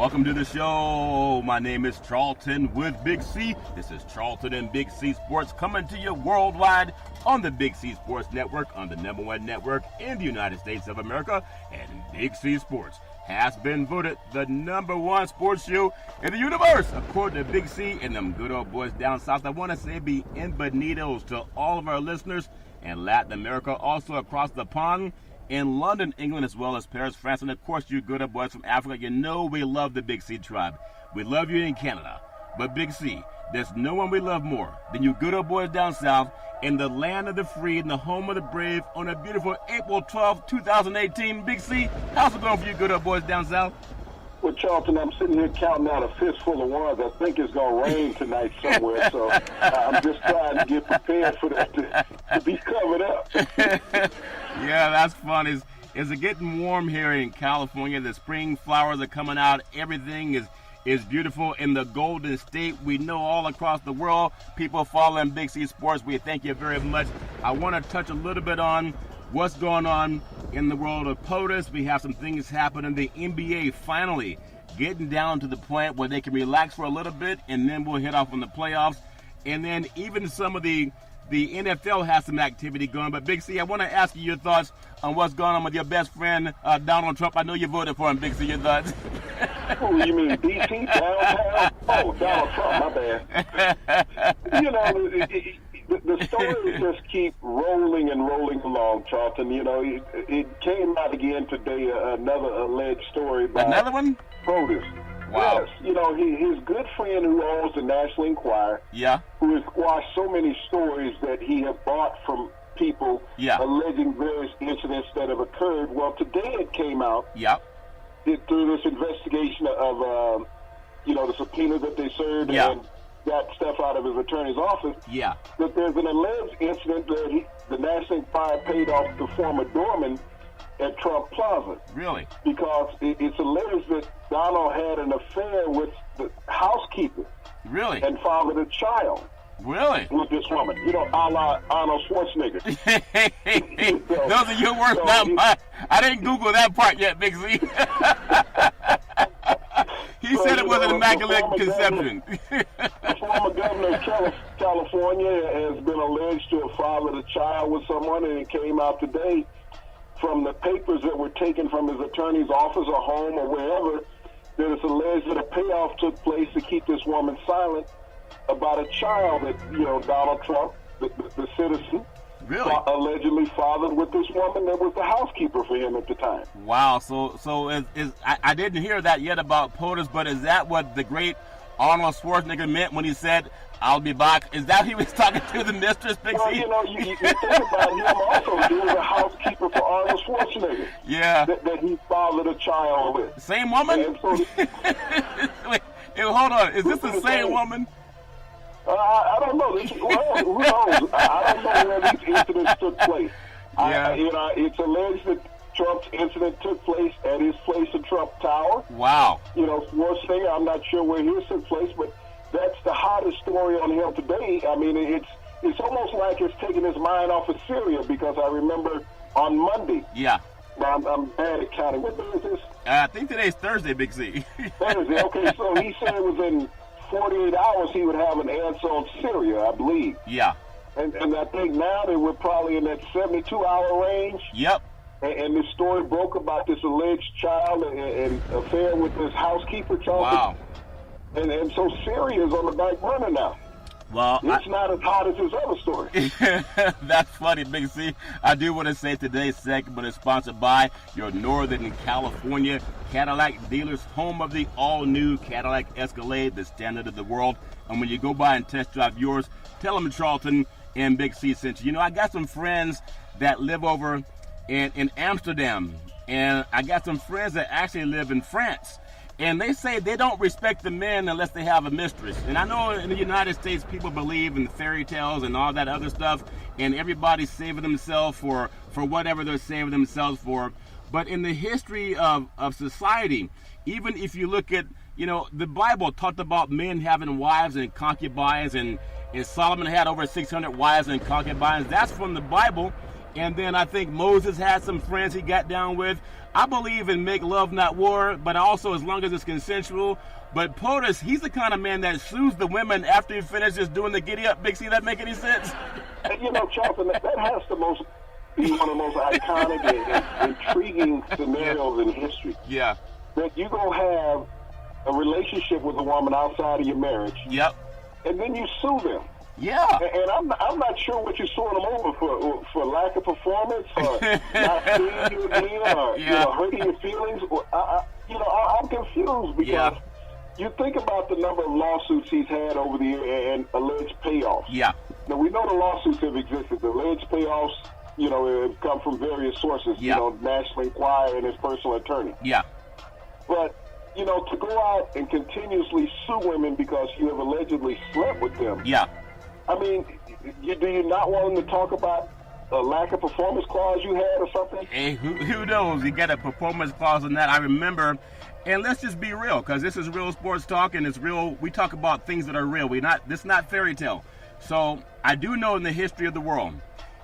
Welcome to the show. My name is Charlton with Big C. This is Charlton and Big C Sports coming to you worldwide on the Big C Sports Network, on the #1 network in the United States of America. And Big C Sports has been voted the #1 sports show in the universe, according to Big C and them good old boys down south. I want to say bienvenidos to all of our listeners in Latin America, also across the pond, in London, England, as well as Paris, France, and of course you good old boys from Africa. You know we love the Big C tribe. We love you in Canada. But Big C, there's no one we love more than you good old boys down south in the land of the free and the home of the brave on a beautiful April 12th, 2018. Big C, how's it going for you good old boys down south? Well, Charlton, I'm sitting here counting out a fistful of ones. I think it's going to rain tonight somewhere, so I'm just trying to get prepared for that to be covered up. Yeah, that's fun. Is it getting warm here in California? The spring flowers are coming out. Everything is beautiful in the Golden State. We know all across the world, people following Big C Sports. We thank you very much. I want to touch a little bit on what's going on in the world of POTUS. We have some things happening. The NBA finally getting down to the point where they can relax for a little bit, and then we'll head off on the playoffs. And then even some of the NFL has some activity going. But Big C, I want to ask you your thoughts on what's going on with your best friend, Donald Trump. I know you voted for him, Big C. Your thoughts? Oh, you mean D.C. downtown? Oh, Donald Trump, my bad. You know, the stories just keep rolling and rolling along, Charlton. You know, it came out again today, another alleged story by another one? POTUS. Wow. Yes, you know, his good friend who owns the National Enquirer, who has squashed so many stories that he had bought from people alleging various incidents that have occurred. Well, today it came out through this investigation of, the subpoena that they served and got stuff out of his attorney's office, that there's an alleged incident that the National Enquirer paid off the former doorman at Trump Plaza. Really? Because it's alleged that Donald had an affair with the housekeeper. Really? And fathered a child. Really? With this woman. You know, a la Arnold Schwarzenegger. Those are your words, not mine. I didn't Google that part yet, Big Z. He said it was an immaculate conception. The former governor of California has been alleged to have fathered a child with someone, and it came out today from the papers that were taken from his attorney's office or home or wherever, that it's alleged that a payoff took place to keep this woman silent about a child that, Donald Trump, the citizen, allegedly fathered with this woman that was the housekeeper for him at the time. Wow. So I didn't hear that yet about POTUS, but is that what the great Arnold Schwarzenegger meant when he said, "I'll be back"? Is that he was talking to the mistress, Big C? Well, you think about him also. He was a housekeeper for Arnold Schwarzenegger. Yeah. That he fathered a child with. Same woman? Wait, hold on. Is this the same woman? I don't know. Who knows? I don't know where these incidents took place. It's alleged that Trump's incident took place at his place in Trump Tower. Wow. Schwarzenegger, I'm not sure where his took place, but that's the hottest story on him today. I mean, it's almost like it's taking his mind off of Syria, because I remember on Monday. Yeah. I'm bad at counting. What day is this? I think today's Thursday, Big Z. Thursday. Okay, so he said it was in 48 hours he would have an answer on Syria, I believe. Yeah. And I think now that we're probably in that 72-hour range. Yep. And this story broke about this alleged child and affair with this housekeeper, Charlton. Wow. And so Syria is on the back burner now. Well, it's not as hot as his other story. That's funny, Big C. I do want to say today's segment is sponsored by your Northern California Cadillac dealers, home of the all-new Cadillac Escalade, the standard of the world. And when you go by and test drive yours, tell them Charlton and Big C sent you. I got some friends that live over in Amsterdam, and I got some friends that actually live in France. And they say they don't respect the men unless they have a mistress. And I know in the United States, people believe in fairy tales and all that other stuff, and everybody's saving themselves for whatever they're saving themselves for. But in the history of society, even if you look at, the Bible talked about men having wives and concubines, and Solomon had over 600 wives and concubines. That's from the Bible. And then I think Moses had some friends he got down with. I believe in make love, not war, but also as long as it's consensual. But POTUS, he's the kind of man that sues the women after he finishes doing the giddy up. Big C, that make any sense? You know, Charlton, that has to be one of the most iconic and intriguing scenarios in history. Yeah. That you go have a relationship with a woman outside of your marriage. Yep. And then you sue them. Yeah. And I'm not sure what you're suing them over for lack of performance, or not seeing you again, or hurting your feelings. I'm confused because you think about the number of lawsuits he's had over the year and alleged payoffs. Yeah. Now, we know the lawsuits have existed. The alleged payoffs, have come from various sources. Yeah. National Enquirer and his personal attorney. Yeah. But, to go out and continuously sue women because you have allegedly slept with them. Yeah. I mean, do you not want them to talk about a lack of performance clause you had or something? Hey, who knows? You got a performance clause in that. I remember, and let's just be real, because this is real sports talk, and it's real. We talk about things that are real. This is not fairy tale. So I do know in the history of the world,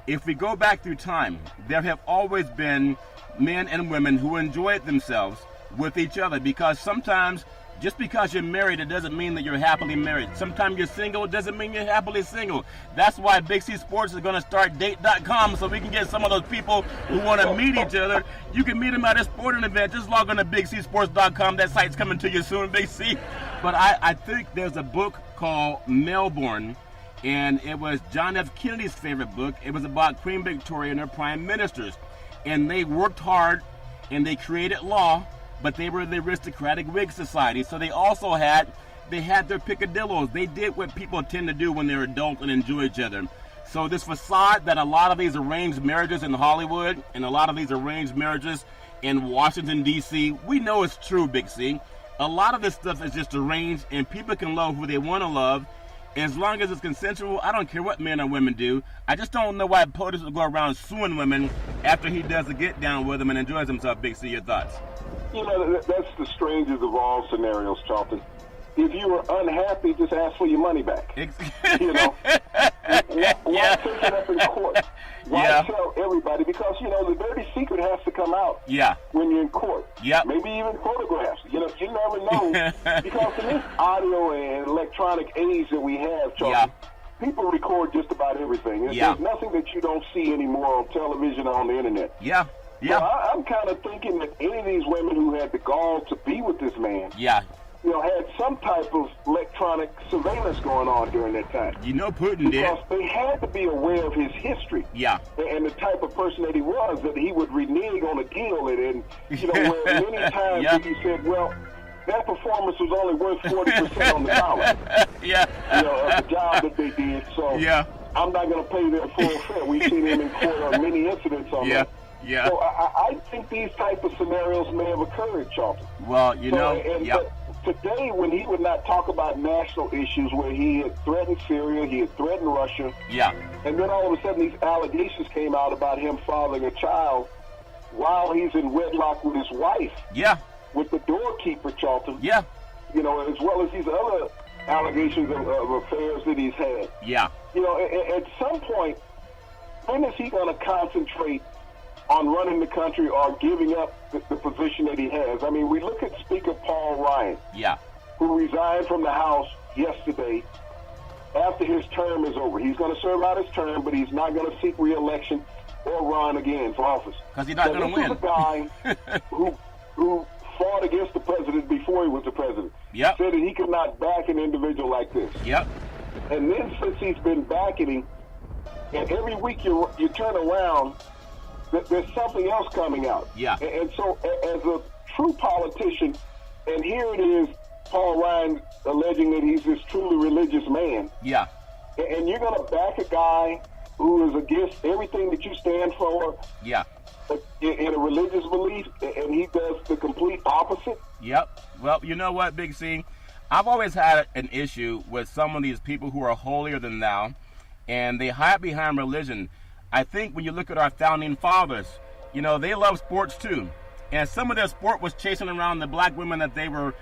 if we go back through time, there have always been men and women who enjoyed themselves with each other, because sometimes just because you're married, it doesn't mean that you're happily married. Sometimes you're single, it doesn't mean you're happily single. That's why Big C Sports is going to start date.com, so we can get some of those people who want to meet each other. You can meet them at a sporting event. Just log on to BigCSports.com. That site's coming to you soon, Big C. But I think there's a book called Melbourne, and it was John F. Kennedy's favorite book. It was about Queen Victoria and her prime ministers. And they worked hard, and they created law, but they were the aristocratic Whig society. So they also had their picadillos. They did what people tend to do when they're adults and enjoy each other. So this facade that a lot of these arranged marriages in Hollywood and a lot of these arranged marriages in Washington, D.C., we know it's true, Big C. A lot of this stuff is just arranged, and people can love who they want to love. As long as it's consensual, I don't care what men or women do. I just don't know why POTUS would go around suing women after he does the get down with them and enjoys himself. Big C, your thoughts? That's the strangest of all scenarios, Charlton. If you were unhappy, just ask for your money back. Why take it up in court? Why tell everybody? Because, the dirty secret has to come out when you're in court. Yeah. Maybe even photographs. You never know. Because in this audio and electronic age that we have, Charlton, people record just about everything. There's nothing that you don't see anymore on television or on the internet. Yeah. So I'm kind of thinking that any of these women who had the gall to be with this man, had some type of electronic surveillance going on during that time. Putin did. Because they had to be aware of his history. Yeah. And the type of person that he was, that he would renege on a deal. And where many times he said, well, that performance was only worth 40% on the dollar. Of the job that they did. So I'm not going to pay their full fare. We've seen him in court on many incidents on that. Yeah. So I think these type of scenarios may have occurred, Charlton. Well, today, when he would not talk about national issues, where he had threatened Syria, he had threatened Russia, and then all of a sudden these allegations came out about him fathering a child while he's in wedlock with his wife, with the doorkeeper, Charlton, as well as these other allegations of affairs that he's had. At some point, when is he going to concentrate on running the country or giving up the position that he has? I mean, we look at Speaker Paul Ryan, who resigned from the House yesterday after his term is over. He's going to serve out his term, but he's not going to seek re-election or run again for office. Because he's not going to win. This is a guy who fought against the president before he was the president. Said that he could not back an individual like this. And then since he's been backing him, and every week you turn around, there's something else coming out. And so as a true politician, and here it is, Paul Ryan alleging that he's this truly religious man. And you're going to back a guy who is against everything that you stand for in a religious belief, and he does the complete opposite? Well, you know what, Big C? I've always had an issue with some of these people who are holier than thou, and they hide behind religion. I think when you look at our founding fathers, they love sports too. And some of their sport was chasing around the black women that they were,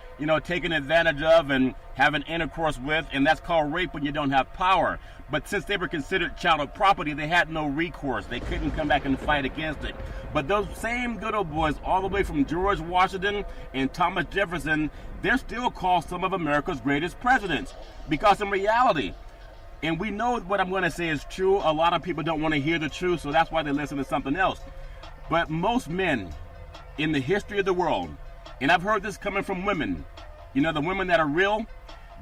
taking advantage of and having intercourse with, and that's called rape when you don't have power. But since they were considered chattel property, they had no recourse. They couldn't come back and fight against it. But those same good old boys, all the way from George Washington and Thomas Jefferson, they're still called some of America's greatest presidents. Because in reality, and we know what I'm going to say is true, a lot of people don't want to hear the truth, so that's why they listen to something else. But most men in the history of the world, and I've heard this coming from women, the women that are real,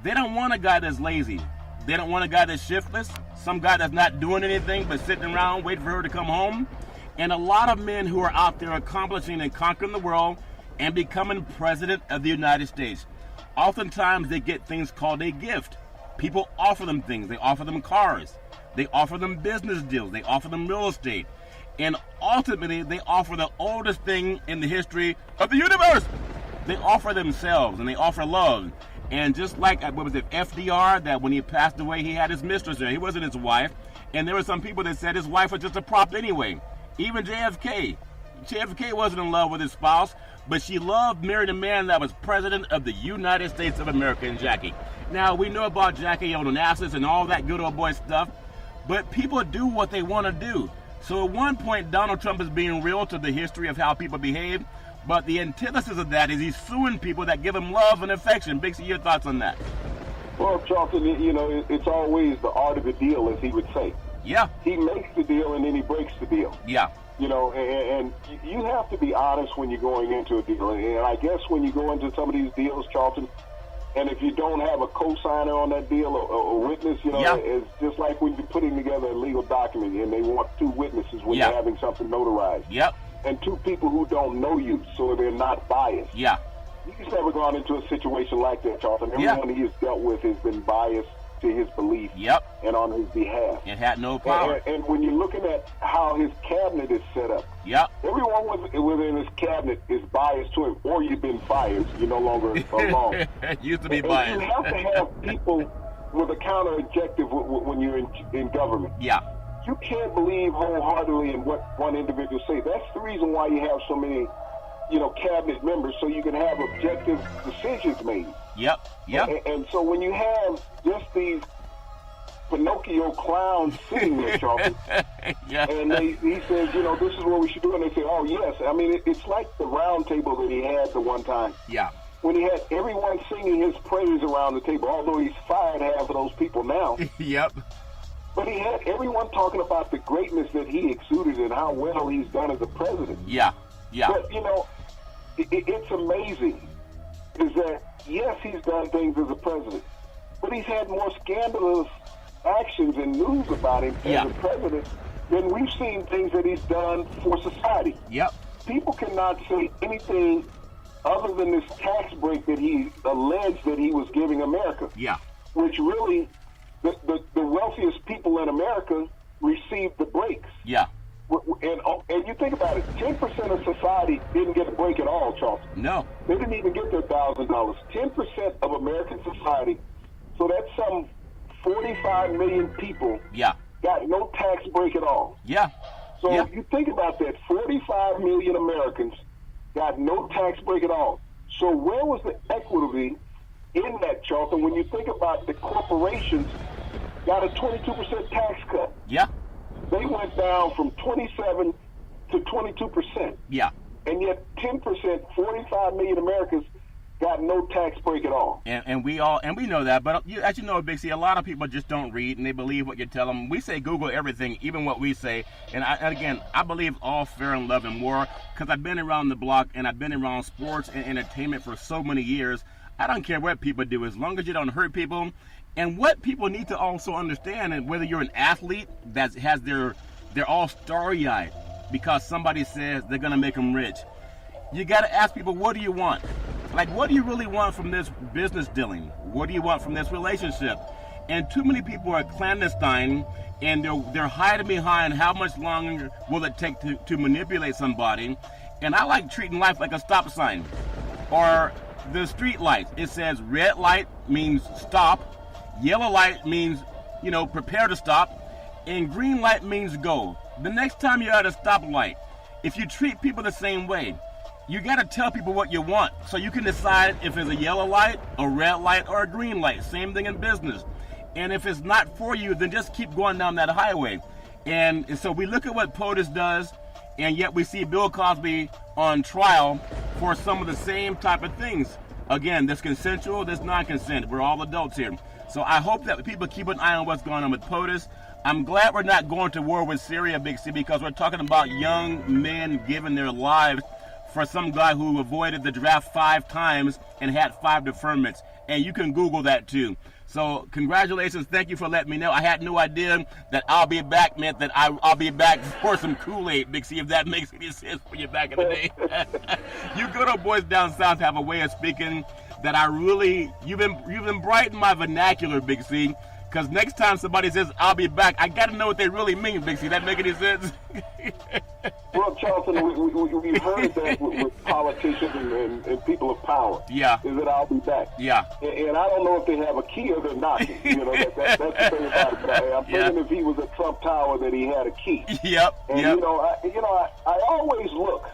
they don't want a guy that's lazy. They don't want a guy that's shiftless, some guy that's not doing anything but sitting around waiting for her to come home. And a lot of men who are out there accomplishing and conquering the world and becoming president of the United States, oftentimes they get things called a gift. People offer them things. They offer them cars. They offer them business deals. They offer them real estate. And ultimately, they offer the oldest thing in the history of the universe. They offer themselves, and they offer love. And just like, FDR, that when he passed away, he had his mistress there. He wasn't his wife. And there were some people that said his wife was just a prop anyway. Even JFK. JFK wasn't in love with his spouse, but she loved marrying a man that was president of the United States of America, and Jackie. Now, we know about Jackie Onassis and all that good old boy stuff, but people do what they want to do. So at one point, Donald Trump is being real to the history of how people behave, but the antithesis of that is he's suing people that give him love and affection. Big C, your thoughts on that? Well, Charlton, it's always the art of the deal, as he would say. Yeah. He makes the deal and then he breaks the deal. Yeah. And you have to be honest when you're going into a deal. And I guess when you go into some of these deals, Charlton, and if you don't have a co-signer on that deal or a witness, it's just like when you're putting together a legal document and they want two witnesses when you're having something notarized. Yep. And two people who don't know you, so they're not biased. Yeah. He's never gone into a situation like that, Charlton. Everyone he has dealt with has been biased to his belief and on his behalf. It had no power. And when you're looking at how his cabinet is set up, everyone within his cabinet is biased to him, or you've been fired. You're no longer alone. Used to be biased. You have to have people with a counter objective when you're in government. Yeah. You can't believe wholeheartedly in what one individual say. That's the reason why you have so many, cabinet members, so you can have objective decisions made. Yep. And so when you have just these Pinocchio clowns sitting there, Charlton, and he says, this is what we should do, and they say, oh, yes. I mean, it's like the round table that he had the one time. Yeah. When he had everyone singing his praise around the table, although he's fired half of those people now. Yep. But he had everyone talking about the greatness that he exuded and how well he's done as a president. Yeah. But, it's amazing is that, yes, he's done things as a president, but he's had more scandalous actions and news about him as a president than we've seen things that he's done for society. Yep. People cannot say anything other than this tax break that he alleged that he was giving America. Yeah. Which really, the wealthiest people in America received the breaks. Yeah. And you think about it, 10% of society didn't get a break at all, Charlton. No. They didn't even get their $1,000. 10% of American society, so that's some 45 million people got no tax break at all. Yeah. So you think about that, 45 million Americans got no tax break at all. So where was the equity in that, Charlton, when you think about the corporations got a 22% tax cut? Yeah. They went down from 27 to 22%. Yeah. And yet 10%, 45 million Americans got no tax break at all. And we know that, but as you know, Big C, a lot of people just don't read and they believe what you tell them. We say Google everything, even what we say. And again, I believe all fair and love and war, because I've been around the block and I've been around sports and entertainment for so many years. I don't care what people do, as long as you don't hurt people. And what people need to also understand, and whether you're an athlete that has they're all starry-eyed because somebody says they're going to make them rich, you got to ask people, what do you want? Like, what do you really want from this business dealing? What do you want from this relationship? And too many people are clandestine, and they're hiding behind how much longer will it take to manipulate somebody. And I like treating life like a stop sign or the street lights. It says red light means stop. Yellow light means, prepare to stop, and green light means go. The next time you're at a stoplight, if you treat people the same way, you got to tell people what you want so you can decide if it's a yellow light, a red light, or a green light. Same thing in business. And if it's not for you, then just keep going down that highway. And so we look at what POTUS does, and yet we see Bill Cosby on trial for some of the same type of things. Again, this consensual, this non-consent. We're all adults here. So I hope that people keep an eye on what's going on with POTUS. I'm glad we're not going to war with Syria, Big C, because we're talking about young men giving their lives for some guy who avoided the draft 5 times and had 5 deferments. And you can Google that too. So congratulations. Thank you for letting me know. I had no idea that I'll be back meant that I'll be back for some Kool-Aid, Big C, if that makes any sense for you back in the day. You good old boys down south have a way of speaking that you've been brightened my vernacular, Big C. Because next time somebody says, I'll be back, I got to know what they really mean, Big C. That make any sense? Well, Charlton, we've heard that with politicians and people of power. Yeah. Is that I'll be back. Yeah. And I don't know if they have a key or they're knocking. That's the thing about it. I'm thinking if he was at Trump Tower that he had a key. Yep. And, I always look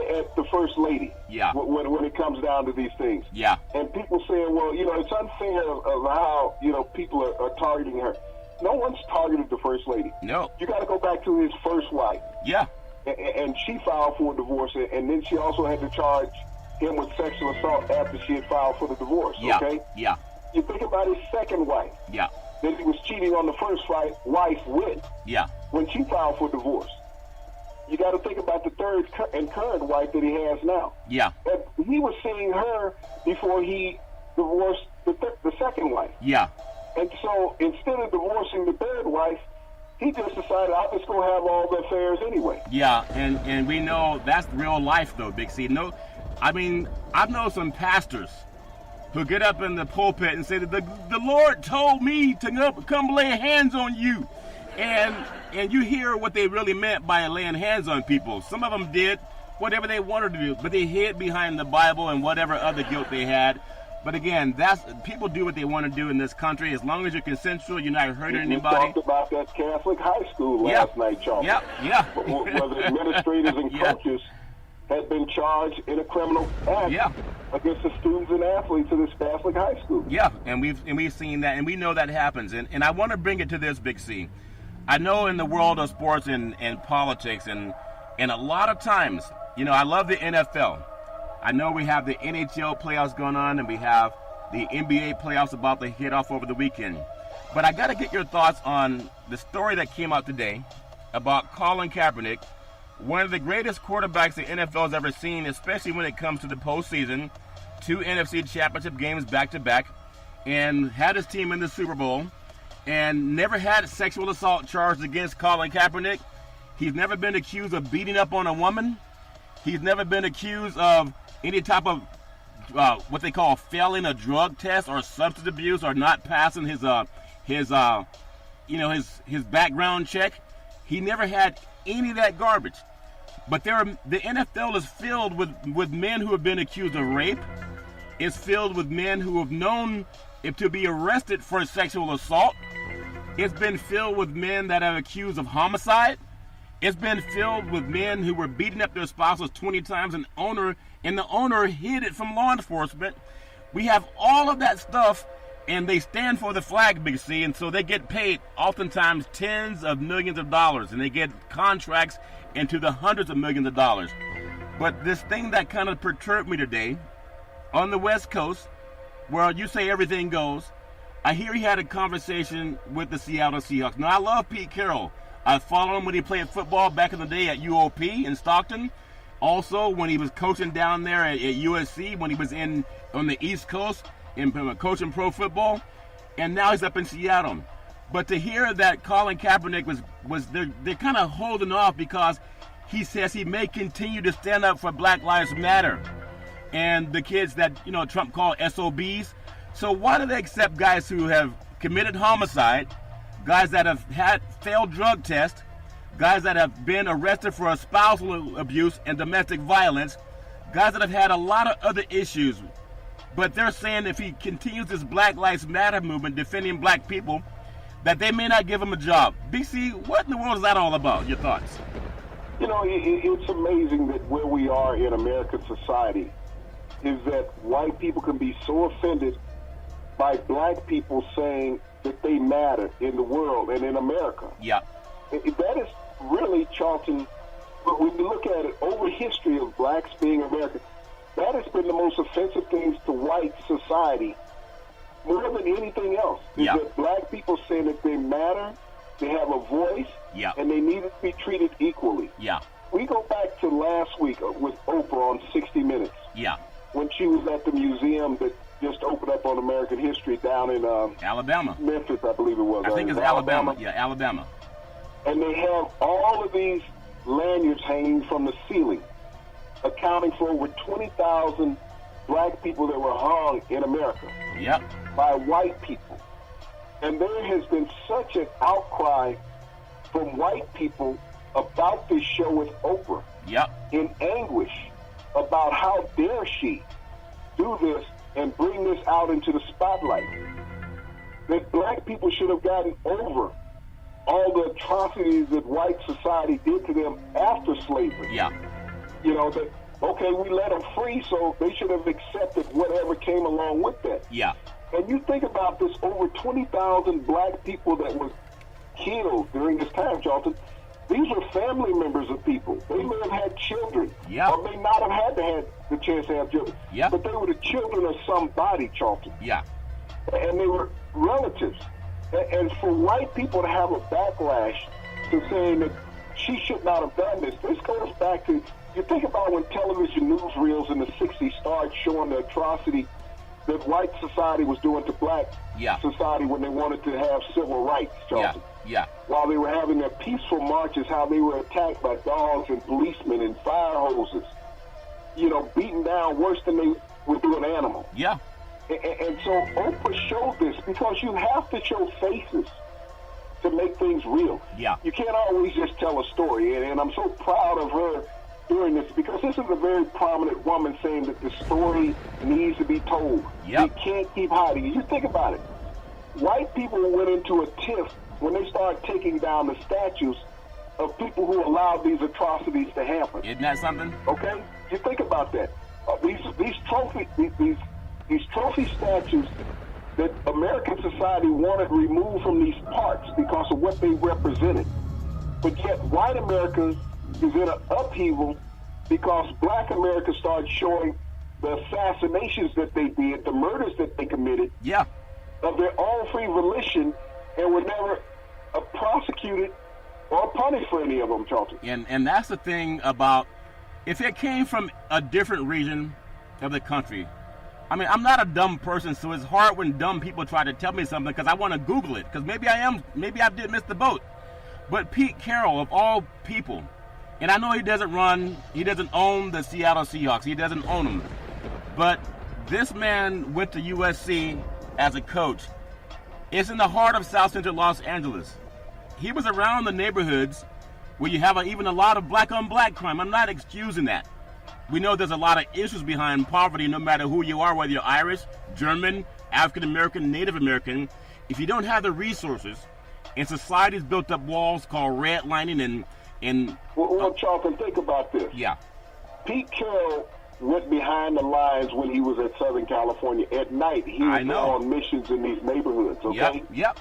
at the First Lady when it comes down to these things. Yeah. And people saying, well, it's unfair of how, people are targeting her. No one's targeted the First Lady. No. You got to go back to his first wife. Yeah. And she filed for a divorce, and then she also had to charge him with sexual assault after she had filed for the divorce, okay? Yeah. You think about his second wife. Yeah. That he was cheating on the first wife with. Yeah. When she filed for divorce. You got to think about the third and current wife that he has now. Yeah. And he was seeing her before he divorced the second wife. Yeah. And so instead of divorcing the third wife, he just decided, I'm just going to have all the affairs anyway. Yeah, and we know that's real life, though, Big C. No, I mean, I've known some pastors who get up in the pulpit and say that the Lord told me to come lay hands on you. And you hear what they really meant by laying hands on people. Some of them did whatever they wanted to do, but they hid behind the Bible and whatever other guilt they had. But again, people do what they want to do in this country. As long as you're consensual, you're not hurting anybody. We talked about that Catholic high school last night, Charles. Yeah. Where the administrators and coaches had been charged in a criminal act against the students and athletes of this Catholic high school. Yeah, and we've seen that, and we know that happens. And I want to bring it to this, Big C. I know in the world of sports and politics, and a lot of times, I love the NFL. I know we have the NHL playoffs going on, and we have the NBA playoffs about to hit off over the weekend. But I got to get your thoughts on the story that came out today about Colin Kaepernick, one of the greatest quarterbacks the NFL has ever seen, especially when it comes to the postseason. 2 NFC championship games back-to-back, and had his team in the Super Bowl, and never had sexual assault charged against Colin Kaepernick. He's never been accused of beating up on a woman. He's never been accused of any type of what they call failing a drug test or substance abuse or not passing his background check. He never had any of that garbage. But the NFL is filled with men who have been accused of rape. It's filled with men who have known to be arrested for sexual assault. It's been filled with men that are accused of homicide. It's been filled with men who were beating up their spouses 20 times, and the owner hid it from law enforcement. We have all of that stuff, and they stand for the flag, Big C, and so they get paid oftentimes tens of millions of dollars, and they get contracts into the hundreds of millions of dollars. But this thing that kind of perturbed me today, on the West Coast, where you say everything goes, I hear he had a conversation with the Seattle Seahawks. Now, I love Pete Carroll. I followed him when he played football back in the day at UOP in Stockton. Also, when he was coaching down there at USC, when he was on the East Coast in coaching pro football, and now he's up in Seattle. But to hear that Colin Kaepernick they're kind of holding off because he says he may continue to stand up for Black Lives Matter and the kids that Trump called SOBs. So why do they accept guys who have committed homicide, guys that have had failed drug tests, guys that have been arrested for spousal abuse and domestic violence, guys that have had a lot of other issues? But they're saying if he continues this Black Lives Matter movement defending black people, that they may not give him a job. BC, what in the world is that all about? Your thoughts? You know, it's amazing that where we are in American society is that white people can be so offended by black people saying that they matter in the world and in America. Yeah. That is really, Charlton, when you look at it over history of blacks being American, that has been the most offensive things to white society more than anything else. Yeah. Is that black people saying that they matter, they have a voice, yeah, and they need to be treated equally. Yeah. We go back to last week with Oprah on 60 Minutes. Yeah. When she was at the museum that just opened up on American history down in Alabama. Memphis, I believe it was. I think it's Alabama. Yeah, Alabama. And they have all of these lanyards hanging from the ceiling, accounting for over 20,000 black people that were hung in America. Yep. By white people. And there has been such an outcry from white people about this show with Oprah. Yep. In anguish about how dare she do this and bring this out into the spotlight. That black people should have gotten over all the atrocities that white society did to them after slavery. Yeah. You know, that, okay, we let them free, so they should have accepted whatever came along with that. Yeah. And you think about this, over 20,000 black people that were killed during this time, Charlton. These were family members of people. They may have had children. Yeah. Or may not have had to have the chance to have children. Yeah. But they were the children of somebody, Charlton. Yeah. And they were relatives. And for white people to have a backlash to saying that she should not have done this, this goes back to, you think about when television newsreels in the 60s started showing the atrocity that white society was doing to black society when they wanted to have civil rights, Charlton. Yeah. While they were having their peaceful marches, how they were attacked by dogs and policemen and fire hoses, you know, beaten down worse than they would do an animal. Yeah. And so Oprah showed this because you have to show faces to make things real. Yeah. You can't always just tell a story. And I'm so proud of her doing this because this is a very prominent woman saying that the story needs to be told. Yep. You can't keep hiding it. You think about it. White people went into a tiff when they started taking down the statues of people who allowed these atrocities to happen. Isn't that something? Okay? You think about that. These trophy statues that American society wanted removed from these parks because of what they represented. But yet white America is in an upheaval because black America started showing the assassinations that they did, the murders that they committed, of their own free volition, and were never prosecuted or punished for any of them, Charlton. And that's the thing about, if it came from a different region of the country, I mean, I'm not a dumb person, so it's hard when dumb people try to tell me something because I want to Google it, because maybe I did miss the boat. But Pete Carroll, of all people, and I know he doesn't own the Seattle Seahawks, he doesn't own them, but this man went to USC as a coach. It's in the heart of South Central Los Angeles. He was around the neighborhoods where you have even a lot of black-on-black crime. I'm not excusing that. We know there's a lot of issues behind poverty, no matter who you are, whether you're Irish, German, African-American, Native American. If you don't have the resources, and society's built up walls called redlining and Well, Charlton, think about this. Yeah. Pete Carroll went behind the lines when he was at Southern California. At night, he was on missions in these neighborhoods, okay? Yep.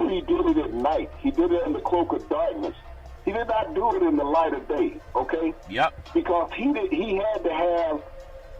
He did it at night. He did it in the cloak of darkness. He did not do it in the light of day, okay? Yep. Because he had to have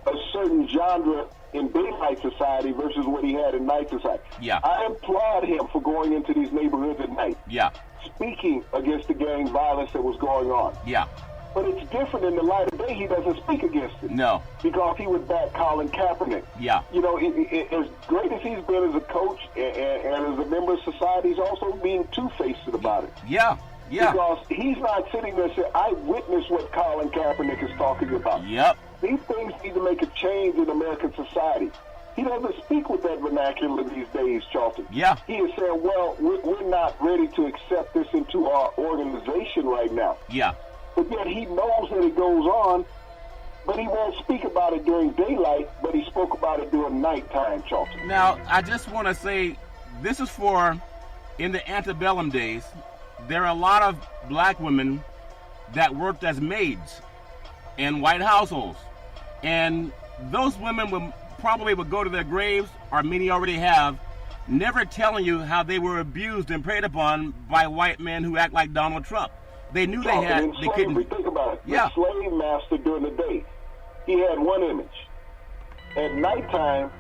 a certain genre in daylight society versus what he had in night society. Yeah. I applaud him for going into these neighborhoods at night. Yeah. Speaking against the gang violence that was going on. Yeah. But it's different in the light of day. He doesn't speak against it. No. Because he would back Colin Kaepernick. Yeah. You know, as great as he's been as a coach and as a member of society, he's also being two-faced about it. Yeah. Yeah. Because he's not sitting there saying, I witnessed what Colin Kaepernick is talking about. Yep. These things need to make a change in American society. He doesn't speak with that vernacular these days, Charlton. Yeah. He is saying, well, we're not ready to accept this into our organization right now. Yeah. But yet he knows that it goes on, but he won't speak about it during daylight, but he spoke about it during nighttime, Charlton. Now, I just want to say, this is for, in the antebellum days, there are a lot of black women that worked as maids in white households. And those women would go to their graves, or many already have, never telling you how they were abused and preyed upon by white men who act like Donald Trump. They knew they couldn't. Think about it. Yeah. The slave master during the day, he had one image. At nighttime,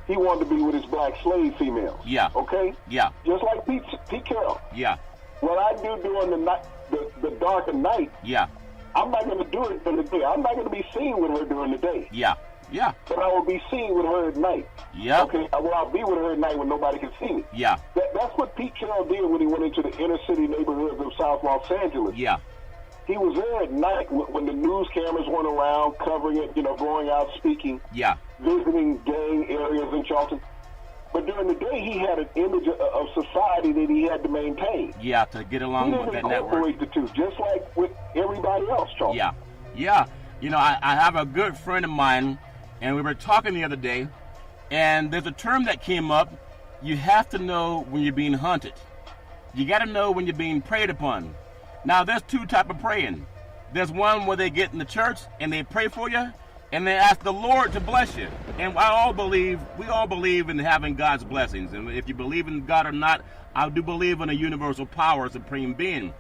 he wanted to be with his black slave females. Yeah. Okay? Yeah. Just like Pete Carroll. Yeah. What I do during the night, the dark of night, yeah, I'm not going to do it during the day. I'm not going to be seen with her during the day. Yeah. Yeah. But I will be seen with her at night. Yeah. Okay? Well, I'll be with her at night when nobody can see me. Yeah. That's what Pete Carroll did when he went into the inner city neighborhoods of South Los Angeles. Yeah. He was there at night when the news cameras weren't around, covering it, going out speaking. Yeah. Visiting gang areas in Charleston. But during the day, he had an image of society that he had to maintain. Yeah, to get along with that network. He didn't incorporate the two, just like with everybody else, Charleston. Yeah. Yeah. I have a good friend of mine, and we were talking the other day, and there's a term that came up. You have to know when you're being hunted. You got to know when you're being preyed upon. Now, there's two types of praying. There's one where they get in the church and they pray for you, and they ask the Lord to bless you. And we all believe in having God's blessings. And if you believe in God or not, I do believe in a universal power, supreme being.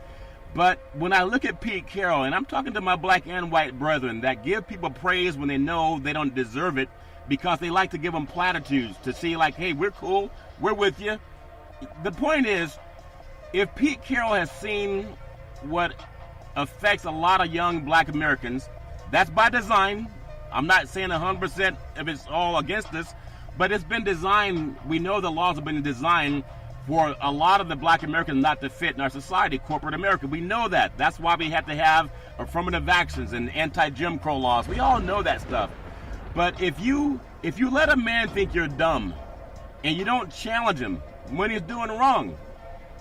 But when I look at Pete Carroll, and I'm talking to my black and white brethren that give people praise when they know they don't deserve it, because they like to give them platitudes to see like, hey, we're cool, we're with you. The point is, if Pete Carroll has seen what affects a lot of young black Americans, that's by design. I'm not saying 100% of it's all against us, but it's been designed. We know the laws have been designed for a lot of the black Americans not to fit in our society, corporate America. We know that. That's why we have to have affirmative actions and anti-Jim Crow laws. We all know that stuff. But if you let a man think you're dumb and you don't challenge him when he's doing wrong,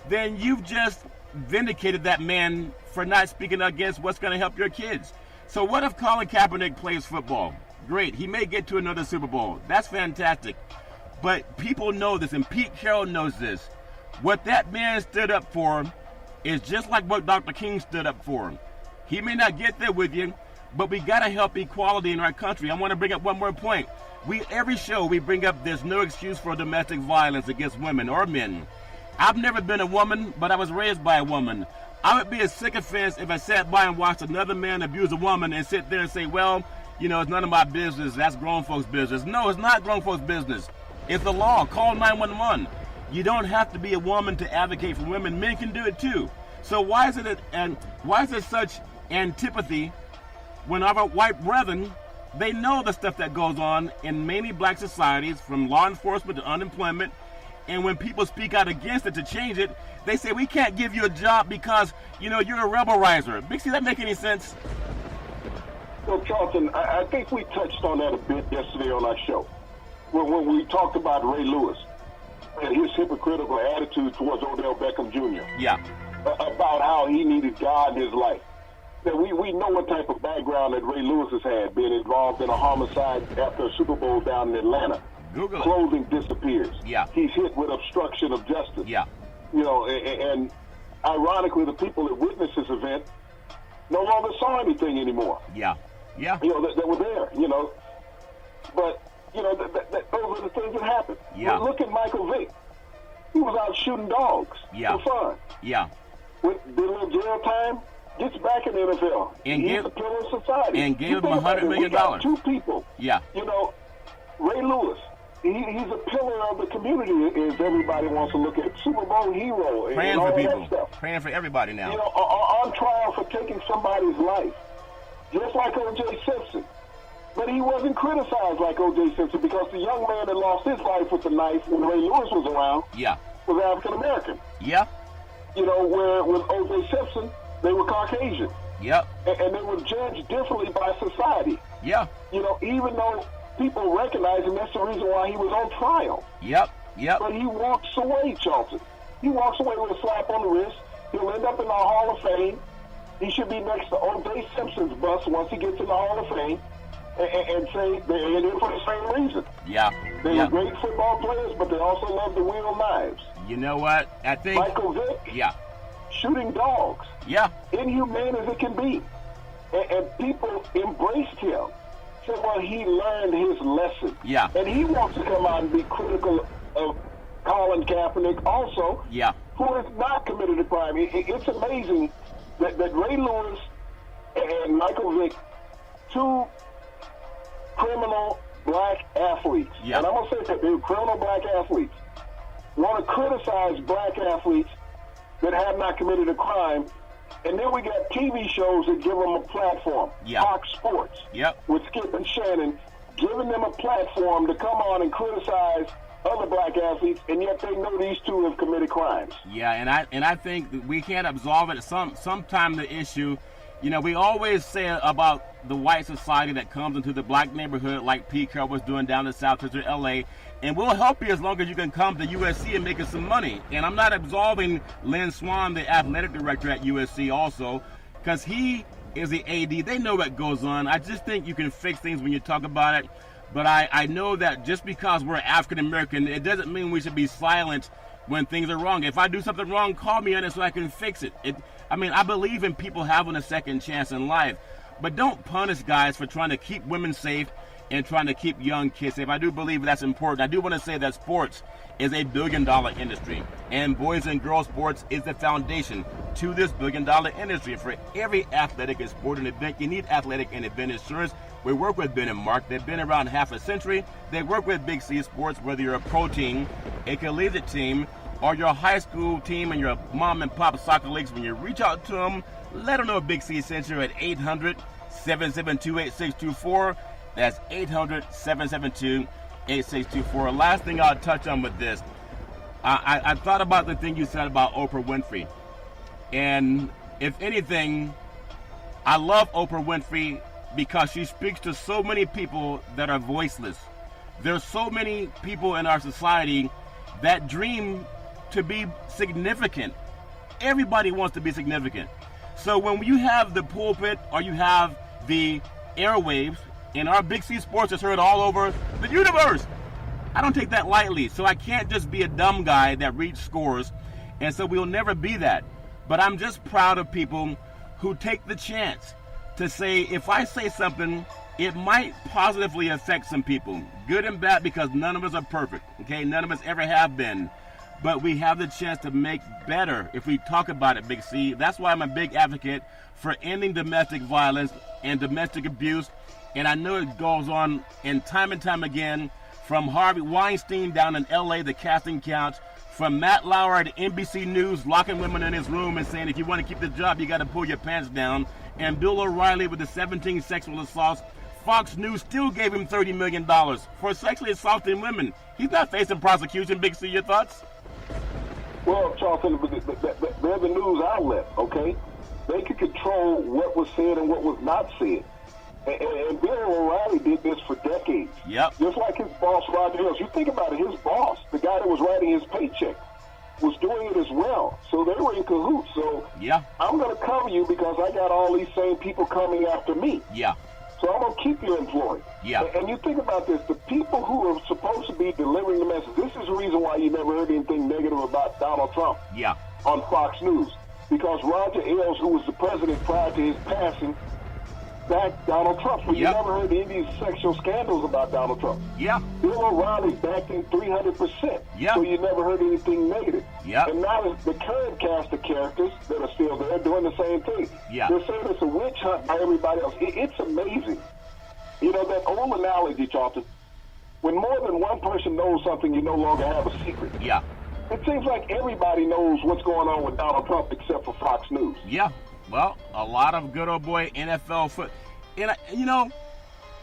then you've just vindicated that man for not speaking against what's going to help your kids. So what if Colin Kaepernick plays football? Great. He may get to another Super Bowl. That's fantastic. But people know this, and Pete Carroll knows this. What that man stood up for is just like what Dr. King stood up for. He may not get there with you, but we got to help equality in our country. I want to bring up one more point. Every show we bring up there's no excuse for domestic violence against women or men. I've never been a woman, but I was raised by a woman. I would be a sycophant if I sat by and watched another man abuse a woman and sit there and say, well, it's none of my business. That's grown folks' business. No, it's not grown folks' business. It's the law. Call 911. You don't have to be a woman to advocate for women. Men can do it too. So why is it such antipathy when our white brethren, they know the stuff that goes on in many black societies, from law enforcement to unemployment, and when people speak out against it to change it, they say, we can't give you a job because, you're a rebel riser. Big C, that make any sense? Well, Charlton, I think we touched on that a bit yesterday on our show. When we talked about Ray Lewis and his hypocritical attitude towards Odell Beckham Jr. Yeah. About how he needed God in his life. Now, we know what type of background that Ray Lewis has had, being involved in a homicide after a Super Bowl down in Atlanta. Google it. Clothing disappears. Yeah. He's hit with obstruction of justice. Yeah. And ironically, the people that witnessed this event no longer saw anything anymore. Yeah. Yeah. That were there, But, those are the things that happen. Yeah. Look at Michael Vick. He was out shooting dogs for fun. Yeah. Did a little jail time, gets back in the NFL. He's a pillar of society. And gave him $100 million. We got two people. Yeah. Ray Lewis. He's a pillar of the community, as everybody wants to look at. Super Bowl hero. Praying and all for people. That stuff. Praying for everybody now. On trial for taking somebody's life. Just like O.J. Simpson. But he wasn't criticized like O.J. Simpson because the young man that lost his life with the knife when Ray Lewis was around was African American. Yeah. Where with O.J. Simpson, they were Caucasian. Yep. And they were judged differently by society. Yeah. Even though people recognize him, that's the reason why he was on trial. Yep. But he walks away, Charlton. He walks away with a slap on the wrist. He'll end up in the Hall of Fame. He should be next to O.J. Simpson's bus once he gets in the Hall of Fame and say they're in for the same reason. Yeah. They were great football players, but they also love to wield knives. You know what? I think... Michael Vick shooting dogs. Yeah. Inhumane as it can be. And people embraced him. Said, well, he learned his lesson. Yeah. And he wants to come out and be critical of Colin Kaepernick also, who has not committed a crime. It's amazing that Ray Lewis and Michael Vick, two criminal black athletes, and I'm going to say that they're criminal black athletes, want to criticize black athletes that have not committed a crime. And then we got TV shows that give them a platform. Fox Sports with Skip and Shannon, giving them a platform to come on and criticize other black athletes, and yet they know these two have committed crimes. Yeah, and I think we can't absolve it. Sometime the issue, we always say about the white society that comes into the black neighborhood, like Pete Carroll was doing down in South Central L.A., and we'll help you as long as you can come to USC and make us some money. And I'm not absolving Lynn Swann, the athletic director at USC also, because he is the AD. They know what goes on. I just think you can fix things when you talk about it. But I know that just because we're African American, it doesn't mean we should be silent when things are wrong. If I do something wrong, call me on it so I can fix it. I believe in people having a second chance in life. But don't punish guys for trying to keep women safe and trying to keep young kids safe. I do believe that's important. I do want to say that sports is a billion-dollar industry, and boys and girls sports is the foundation to this billion-dollar industry. For every athletic and sporting event, you need athletic and event insurance. We work with Ben and Mark. They've been around half a century. They work with Big C Sports, whether you're a pro team, a collegiate team, or your high school team and your mom and pop soccer leagues. When you reach out to them, let them know Big C sent you at 800-772-8624. That's 800-772-8624. Last thing I'll touch on with this. I thought about the thing you said about Oprah Winfrey. And if anything, I love Oprah Winfrey because she speaks to so many people that are voiceless. There's so many people in our society that dream to be significant. Everybody wants to be significant. So when you have the pulpit or you have the airwaves, and our Big C Sports is heard all over the universe, I don't take that lightly. So I can't just be a dumb guy that reads scores, and so we'll never be that. But I'm just proud of people who take the chance to say, if I say something, it might positively affect some people, good and bad, because none of us are perfect, okay? None of us ever have been. But we have the chance to make better if we talk about it, Big C. That's why I'm a big advocate for ending domestic violence and domestic abuse. And I know it goes on and time again, from Harvey Weinstein down in L.A., the casting couch, from Matt Lauer at NBC News locking women in his room and saying, if you want to keep the job, you got to pull your pants down, and Bill O'Reilly with the 17 sexual assaults. Fox News still gave him $30 million for sexually assaulting women. He's not facing prosecution. Big C, your thoughts? Well, Charlton, they're the news outlet, okay? They could control what was said and what was not said. And Bill O'Reilly did this for decades. Yep. Just like his boss, Roger Ailes. You think about it, his boss, the guy that was writing his paycheck, was doing it as well. So they were in cahoots. So I'm going to cover you because I got all these same people coming after me. Yeah. So I'm going to keep you employed. Yeah. And you think about this, the people who are supposed to be delivering the message, this is the reason why you never heard anything negative about Donald Trump on Fox News. Because Roger Ailes, who was the president prior to his passing, backed Donald Trump. So you never heard any of these sexual scandals about Donald Trump. Yeah. Bill O'Reilly backed him 300%. Yeah. So you never heard anything negative. Yeah. And now the current cast of characters that are still there doing the same thing. Yeah. They're saying it's a witch hunt by everybody else. It's amazing. You know, that old analogy, Charlton, when more than one person knows something, you no longer have a secret. Yeah. It seems like everybody knows what's going on with Donald Trump except for Fox News. Yeah. Well, a lot of good old boy NFL foot. And, you know,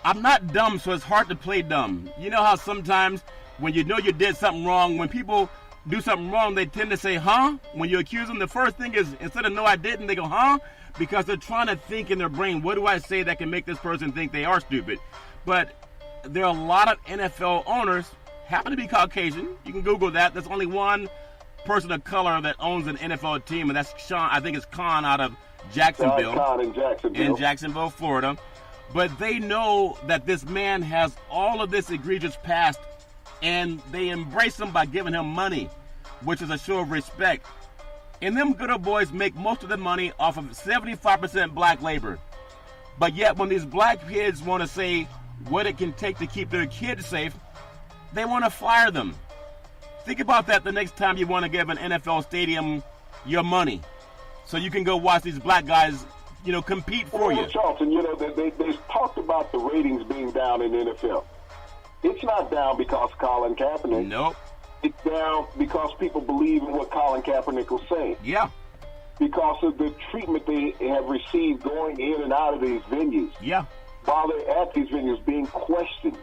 I'm not dumb, so it's hard to play dumb. You know how sometimes when you know you did something wrong, when people do something wrong, they tend to say, huh? When you accuse them, the first thing is, instead of no, I didn't, they go, huh? Because they're trying to think in their brain, what do I say that can make this person think they are stupid? But there are a lot of NFL owners, happen to be Caucasian. You can Google that. There's only one person of color that owns an NFL team, and that's Sean, I think it's Khan out of Jacksonville. In Jacksonville, Florida. But they know that this man has all of this egregious past, and they embrace him by giving him money, which is a show of respect. And them good old boys make most of the money off of 75% black labor. But yet when these black kids want to say what it can take to keep their kids safe, they want to fire them. Think about that the next time you want to give an NFL stadium your money so you can go watch these black guys, compete for you. Charlton, they talked about the ratings being down in the NFL. It's not down because of Colin Kaepernick. Nope. It's down because people believe in what Colin Kaepernick was saying. Yeah. Because of the treatment they have received going in and out of these venues. Yeah. While they're at these venues being questioned,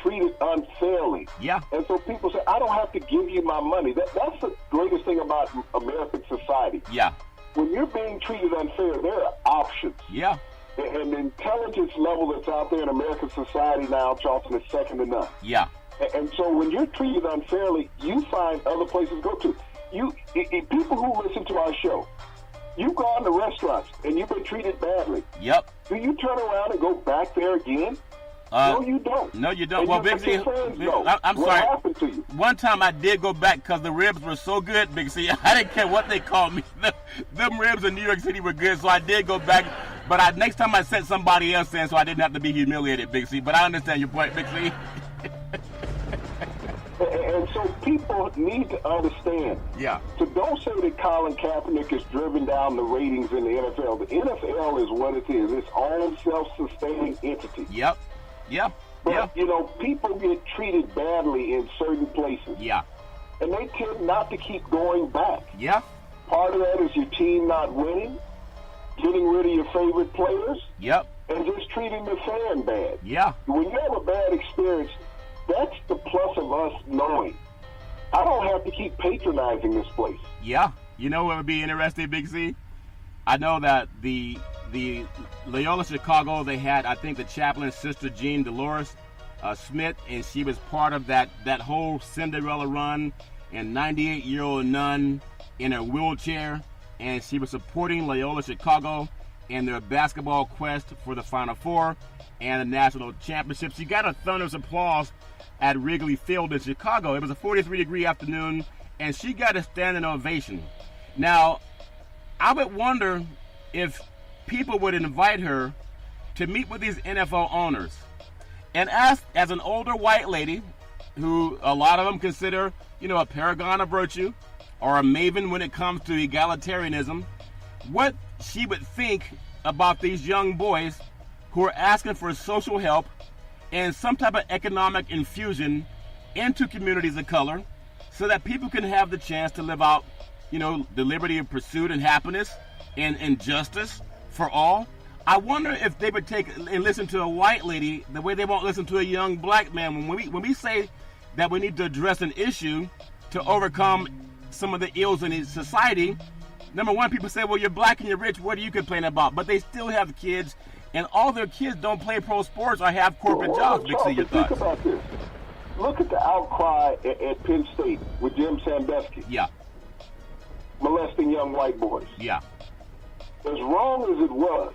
treated unfairly. Yeah. And so people say, I don't have to give you my money. That's the greatest thing about American society. Yeah. When you're being treated unfair, there are options. Yeah. And the intelligence level that's out there in American society now, Charlton, is second to none. Yeah. And so when you're treated unfairly, you find other places to go to. People who listen to our show, you've gone to restaurants and you've been treated badly. Yep. Do you turn around and go back there again? No, you don't. No, you don't. And well, Big C, I'm what sorry. Happened to you? One time I did go back because the ribs were so good, Big C. I didn't care what they called me. Them ribs in New York City were good, so I did go back. But next time I sent somebody else in so I didn't have to be humiliated, Big C. But I understand your point, Big C. And so people need to understand. Yeah. So don't say that Colin Kaepernick has driven down the ratings in the NFL. The NFL is what it is. Its own self-sustaining entity. Yep. Yeah. But, people get treated badly in certain places. Yeah. And they tend not to keep going back. Yeah. Part of that is your team not winning, getting rid of your favorite players. Yep. And just treating the fan bad. Yeah. When you have a bad experience, that's the plus of us knowing. I don't have to keep patronizing this place. Yeah. You know what would be interesting, Big C? I know that the Loyola Chicago, they had, I think, the chaplain's sister, Jean Dolores Smith, and she was part of that whole Cinderella run, and 98-year-old nun in her wheelchair, and she was supporting Loyola Chicago in their basketball quest for the Final Four and the national championship. She got a thunderous applause at Wrigley Field in Chicago. It was a 43-degree afternoon, and she got a standing ovation. Now, I would wonder if people would invite her to meet with these NFL owners and ask, as an older white lady, who a lot of them consider, a paragon of virtue or a maven when it comes to egalitarianism, what she would think about these young boys who are asking for social help and some type of economic infusion into communities of color so that people can have the chance to live out, the liberty of pursuit and happiness and justice for all. I wonder if they would take and listen to a white lady the way they won't listen to a young black man. When we say that we need to address an issue to overcome some of the ills in society, number one, people say, well, you're black and you're rich, what are you complaining about? But they still have kids, and all their kids don't play pro sports or have corporate jobs. Your thoughts? Think about this. Look at the outcry at Penn State with Jim Sandusky. Yeah. Molesting young white boys. Yeah. As wrong as it was,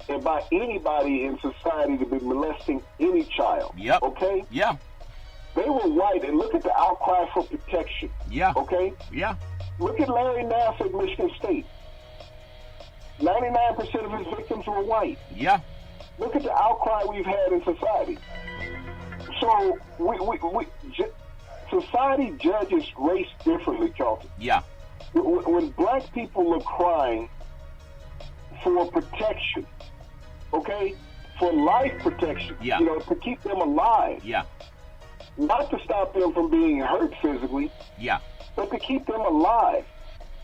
and by anybody in society to be molesting any child. Yep. Okay? Yeah. They were white, and look at the outcry for protection. Yeah. Okay? Yeah. Look at Larry Nass at Michigan State. 99% of his victims were white. Yeah. Look at the outcry we've had in society. So society judges race differently, Charlton. Yeah. When black people are crying for protection, okay, for life protection, yeah, to keep them alive, yeah, not to stop them from being hurt physically, yeah, but to keep them alive.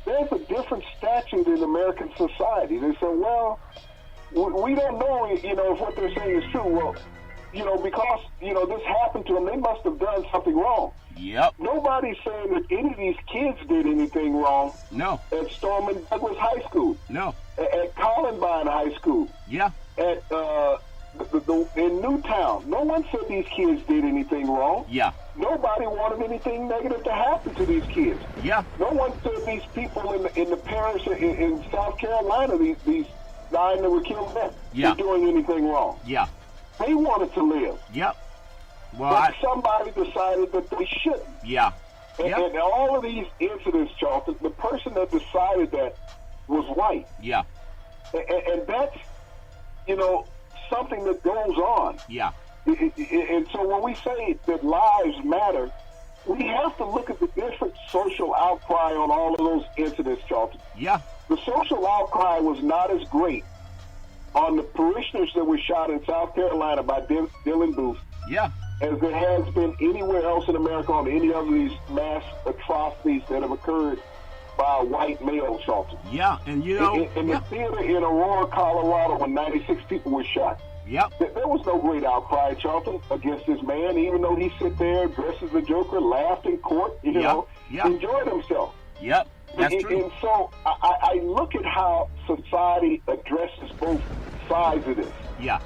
There's a different statute in American society. They say, well, we don't know, if what they're saying is true. Well, because, this happened to them, they must have done something wrong. Yep. Nobody's saying that any of these kids did anything wrong. No. At Stoneman Douglas High School. No. At Columbine High School. Yeah. At in Newtown. No one said these kids did anything wrong. Yeah. Nobody wanted anything negative to happen to these kids. Yeah. No one said these people in the parish in South Carolina, these 9 that were killed there, were doing anything wrong. Yeah. They wanted to live. Yep. Well, but somebody decided that they shouldn't. Yeah. And all of these incidents, Charlton, the person that decided that was white. Yeah. And that's, something that goes on. Yeah. And so when we say that lives matter, we have to look at the different social outcry on all of those incidents, Charlton. Yeah. The social outcry was not as great on the parishioners that were shot in South Carolina by Dylan Booth. Yeah. As there has been anywhere else in America on any of these mass atrocities that have occurred by a white male, Charlton. Yeah, and in the theater in Aurora, Colorado, when 96 people were shot. Yep. There was no great outcry, Charlton, against this man, even though he sit there dressed as the Joker, laughed in court, enjoyed himself. Yep, that's true. And so I look at how society addresses both sides of this. Yeah.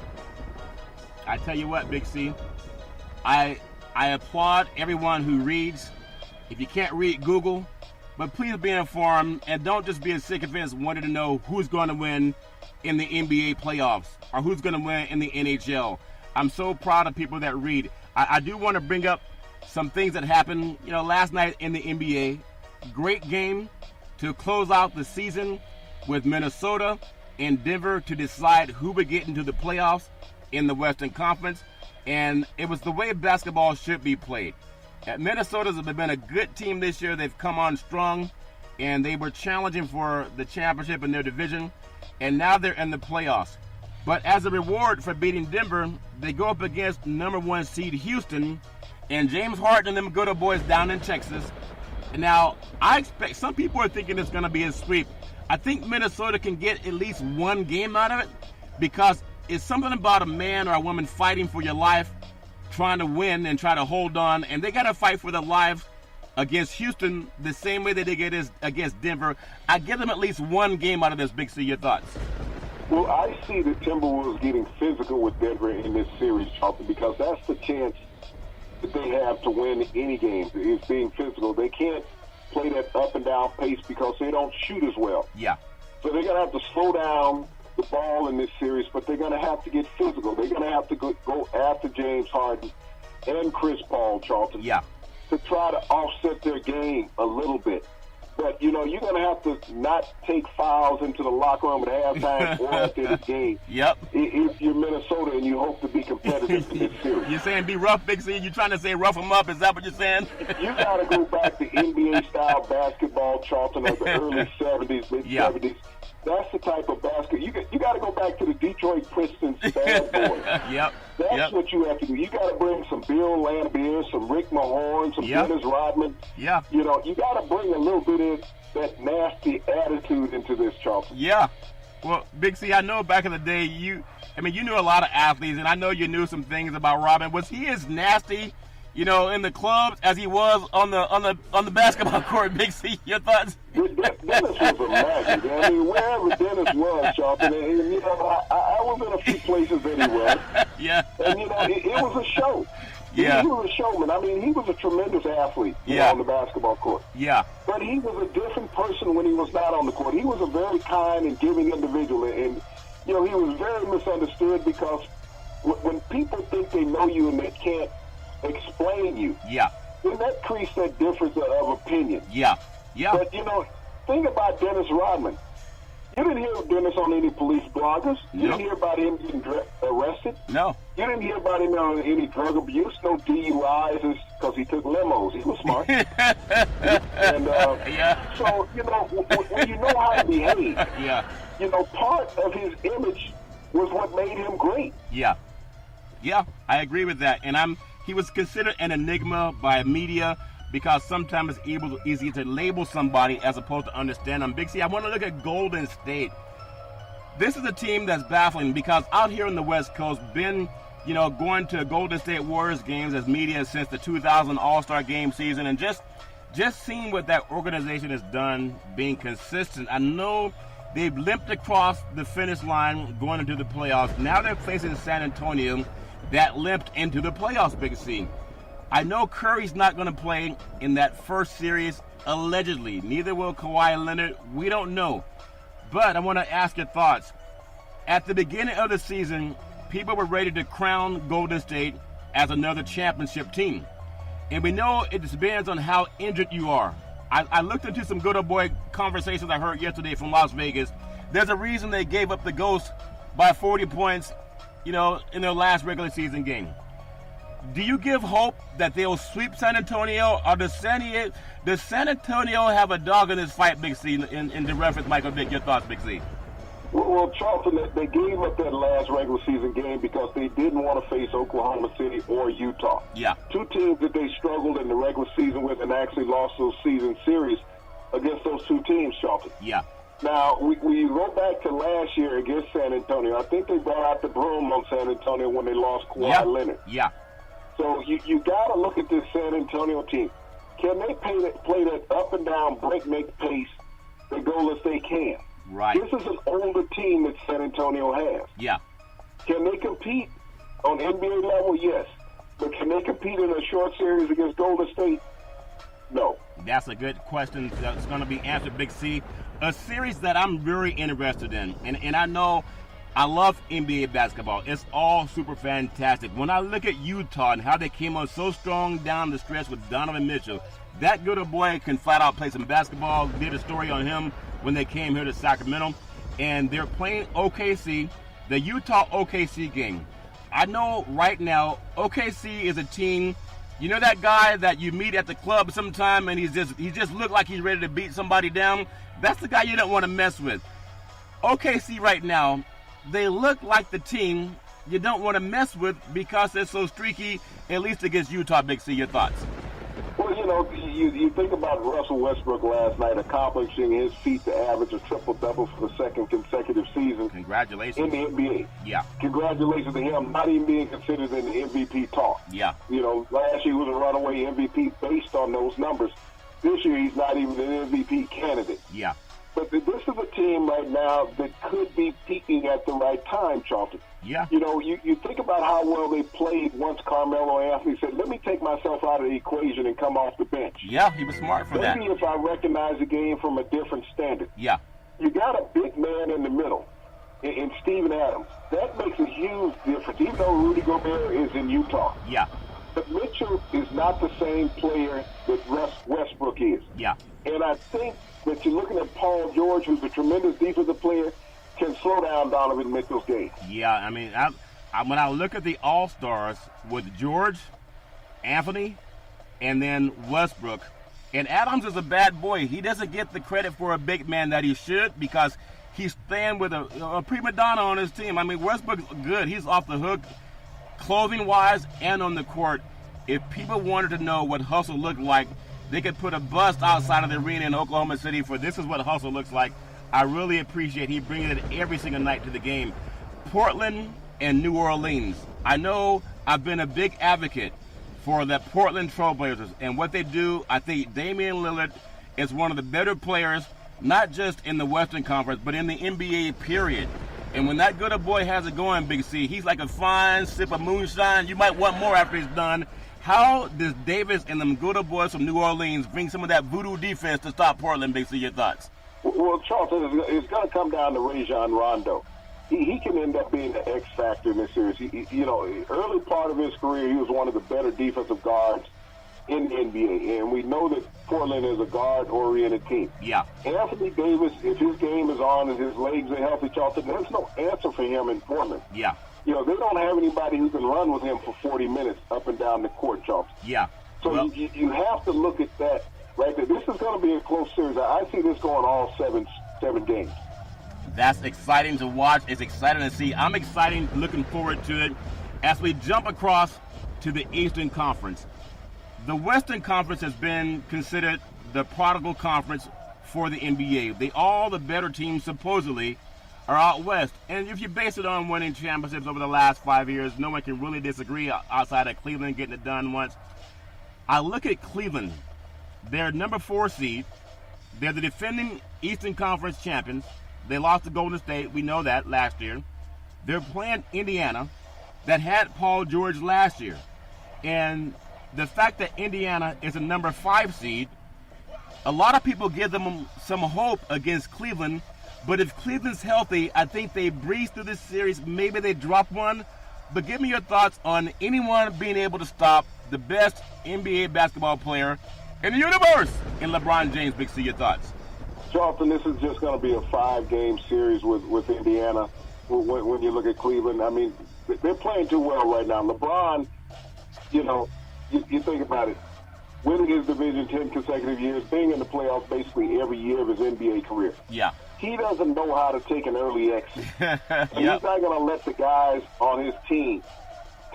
I tell you what, Big C, I applaud everyone who reads. If you can't read, Google. But please be informed, and don't just be a sycophant wanting to know who's going to win in the NBA playoffs or who's going to win in the NHL. I'm so proud of people that read. I do want to bring up some things that happened, last night in the NBA. Great game to close out the season with Minnesota and Denver to decide who would get into the playoffs in the Western Conference. And it was the way basketball should be played. Minnesota's been a good team this year. They've come on strong, and they were challenging for the championship in their division, and now they're in the playoffs. But as a reward for beating Denver, they go up against number 1 seed Houston, and James Harden and them go to boys down in Texas. And now, I expect some people are thinking it's going to be a sweep. I think Minnesota can get at least one game out of it, because it's something about a man or a woman fighting for your life, trying to win and try to hold on, and they got to fight for their lives against Houston the same way that they get against Denver. I give them at least one game out of this. Big C, your thoughts? Well, I see the Timberwolves getting physical with Denver in this series, Charlton, because that's the chance that they have to win any game, is being physical. They can't play that up and down pace because they don't shoot as well. Yeah. So they're going to have to slow down the ball in this series, but they're going to have to get physical. They're going to have to go after James Harden and Chris Paul, Charlton, to try to offset their game a little bit. But, you're going to have to not take fouls into the locker room at halftime or at the game. Yep. If you're Minnesota and you hope to be competitive in this series. You're saying be rough, Big C? You're trying to say rough them up? Is that what you're saying? You got to go back to NBA-style basketball, Charlton, of the early 70s, mid-70s. That's the type of basket. You got to go back to the Detroit Pistons bad boys. That's what you have to do. You got to bring some Bill Laimbeer, some Rick Mahorn, some Dennis Rodman. You got to bring a little bit of that nasty attitude into this, Charlton. Yeah. Well, Big C, I know back in the day you knew a lot of athletes, and I know you knew some things about Rodman. Was he as nasty, in the clubs as he was on the basketball court? Big C, your thoughts? Dennis was a magic. I mean, wherever Dennis was, Charlton, and I was in a few places that he was. And it was a show. He was a showman. I mean, he was a tremendous athlete on the basketball court. But he was a different person when he was not on the court. He was a very kind and giving individual, and he was very misunderstood because when people think they know you and they can't explain you, then that creates that difference of opinion. But, think about Dennis Rodman. You didn't hear of Dennis on any police bloggers. You didn't hear about him getting arrested. No. You didn't hear about him on any drug abuse, no DUIs, because he took limos. He was smart. And so, when you know how to behave, part of his image was what made him great. I agree with that. And he was considered an enigma by media, because sometimes it's easy to label somebody as opposed to understand them. Big C, I want to look at Golden State. This is a team that's baffling because out here on the West Coast, been, going to Golden State Warriors games as media since the 2000 All-Star Game season, and just seeing what that organization has done, being consistent. I know they've limped across the finish line going into the playoffs. Now they're facing San Antonio that limped into the playoffs, Big C. I know Curry's not going to play in that first series, allegedly. Neither will Kawhi Leonard. We don't know. But I want to ask your thoughts. At the beginning of the season, people were ready to crown Golden State as another championship team. And we know it depends on how injured you are. I looked into some good old boy conversations I heard yesterday from Las Vegas. There's a reason they gave up the Ghosts by 40 points, in their last regular season game. Do you give hope that they'll sweep San Antonio, or does San Antonio have a dog in this fight, Big C, in the reference, Michael Vick? Your thoughts, Big C? Well, Charlton, they gave up that last regular season game because they didn't want to face Oklahoma City or Utah. Yeah. Two teams that they struggled in the regular season with and actually lost those season series against those two teams, Charlton. Yeah. Now, we go back to last year against San Antonio. I think they brought out the broom on San Antonio when they lost Kawhi Leonard. Yeah. So you got to look at this San Antonio team. Can they play that up and down breakneck pace that Golden State can? Right. This is an older team that San Antonio has. Yeah. Can they compete on NBA level? Yes. But can they compete in a short series against Golden State? No. That's a good question that's going to be answered, Big C. A series that I'm very interested in, and I know I love NBA basketball. It's all super fantastic. When I look at Utah and how they came on so strong down the stretch with Donovan Mitchell, that good old boy can flat out play some basketball. Did a story on him when they came here to Sacramento, and they're playing OKC, the Utah OKC game. I know right now OKC is a team, that guy that you meet at the club sometime and he just look like he's ready to beat somebody down? That's the guy you don't want to mess with. OKC right now, they look like the team you don't want to mess with because they're so streaky, at least against Utah. Big C, your thoughts? Well, you think about Russell Westbrook last night accomplishing his feat to average a triple-double for the second consecutive season. Congratulations. In the NBA. Yeah. Congratulations to him, not even being considered in the MVP talk. Yeah. Last year he was a runaway MVP based on those numbers. This year he's not even an MVP candidate. Yeah. But this is a team right now that could be peaking at the right time, Charlton. Yeah. You think about how well they played once Carmelo Anthony said, let me take myself out of the equation and come off the bench. Yeah, he was smart for that. Maybe if I recognize the game from a different standard. Yeah. You got a big man in the middle in Steven Adams. That makes a huge difference, even though Rudy Gobert is in Utah. Yeah. But Mitchell is not the same player that Westbrook is. Yeah. And I think that you're looking at Paul George, who's a tremendous defensive player, can slow down Donovan Mitchell's game. Yeah, I mean, when I look at the All-Stars with George, Anthony, and then Westbrook, and Adams is a bad boy. He doesn't get the credit for a big man that he should because he's staying with a prima donna on his team. I mean, Westbrook's good. He's off the hook, clothing-wise and on the court. If people wanted to know what hustle looked like, they could put a bust outside of the arena in Oklahoma City for this is what hustle looks like. I really appreciate he bringing it every single night to the game. Portland and New Orleans. I know I've been a big advocate for the Portland Trailblazers and what they do. I think Damian Lillard is one of the better players, not just in the Western Conference, but in the NBA, period. And when that good old boy has it going, Big C, he's like a fine sip of moonshine. You might want more after he's done. How does Davis and them good old boys from New Orleans bring some of that voodoo defense to stop Portland, Big C? Your thoughts? Well, Charlton, it's going to come down to Rajon Rondo. He can end up being the X factor in this series. Early part of his career, he was one of the better defensive guards in the NBA, and we know that Portland is a guard-oriented team. Yeah. Anthony Davis, if his game is on and his legs are healthy, Charlton, there's no answer for him in Portland. Yeah. They don't have anybody who can run with him for 40 minutes up and down the court, Charlton. Yeah. So you have to look at that right there. This is going to be a close series. I see this going all seven games. That's exciting to watch. It's exciting to see. I'm excited, looking forward to it. As we jump across to the Eastern Conference, the Western Conference has been considered the prodigal conference for the NBA. All the better teams supposedly are out west. And if you base it on winning championships over the last 5 years, no one can really disagree outside of Cleveland getting it done once. I look at Cleveland. They're number 4 seed. They're the defending Eastern Conference champions. They lost to Golden State. We know that last year. They're playing Indiana that had Paul George last year. And the fact that Indiana is a number 5 seed, a lot of people give them some hope against Cleveland. But if Cleveland's healthy, I think they breeze through this series. Maybe they drop one. But give me your thoughts on anyone being able to stop the best NBA basketball player in the universe in LeBron James. Big C, your thoughts? Charlton, this is just going to be a 5-game series with Indiana. When you look at Cleveland, I mean, they're playing too well right now. LeBron, you think about it, winning his division 10 consecutive years, being in the playoffs basically every year of his NBA career. Yeah. He doesn't know how to take an early exit. And he's not going to let the guys on his team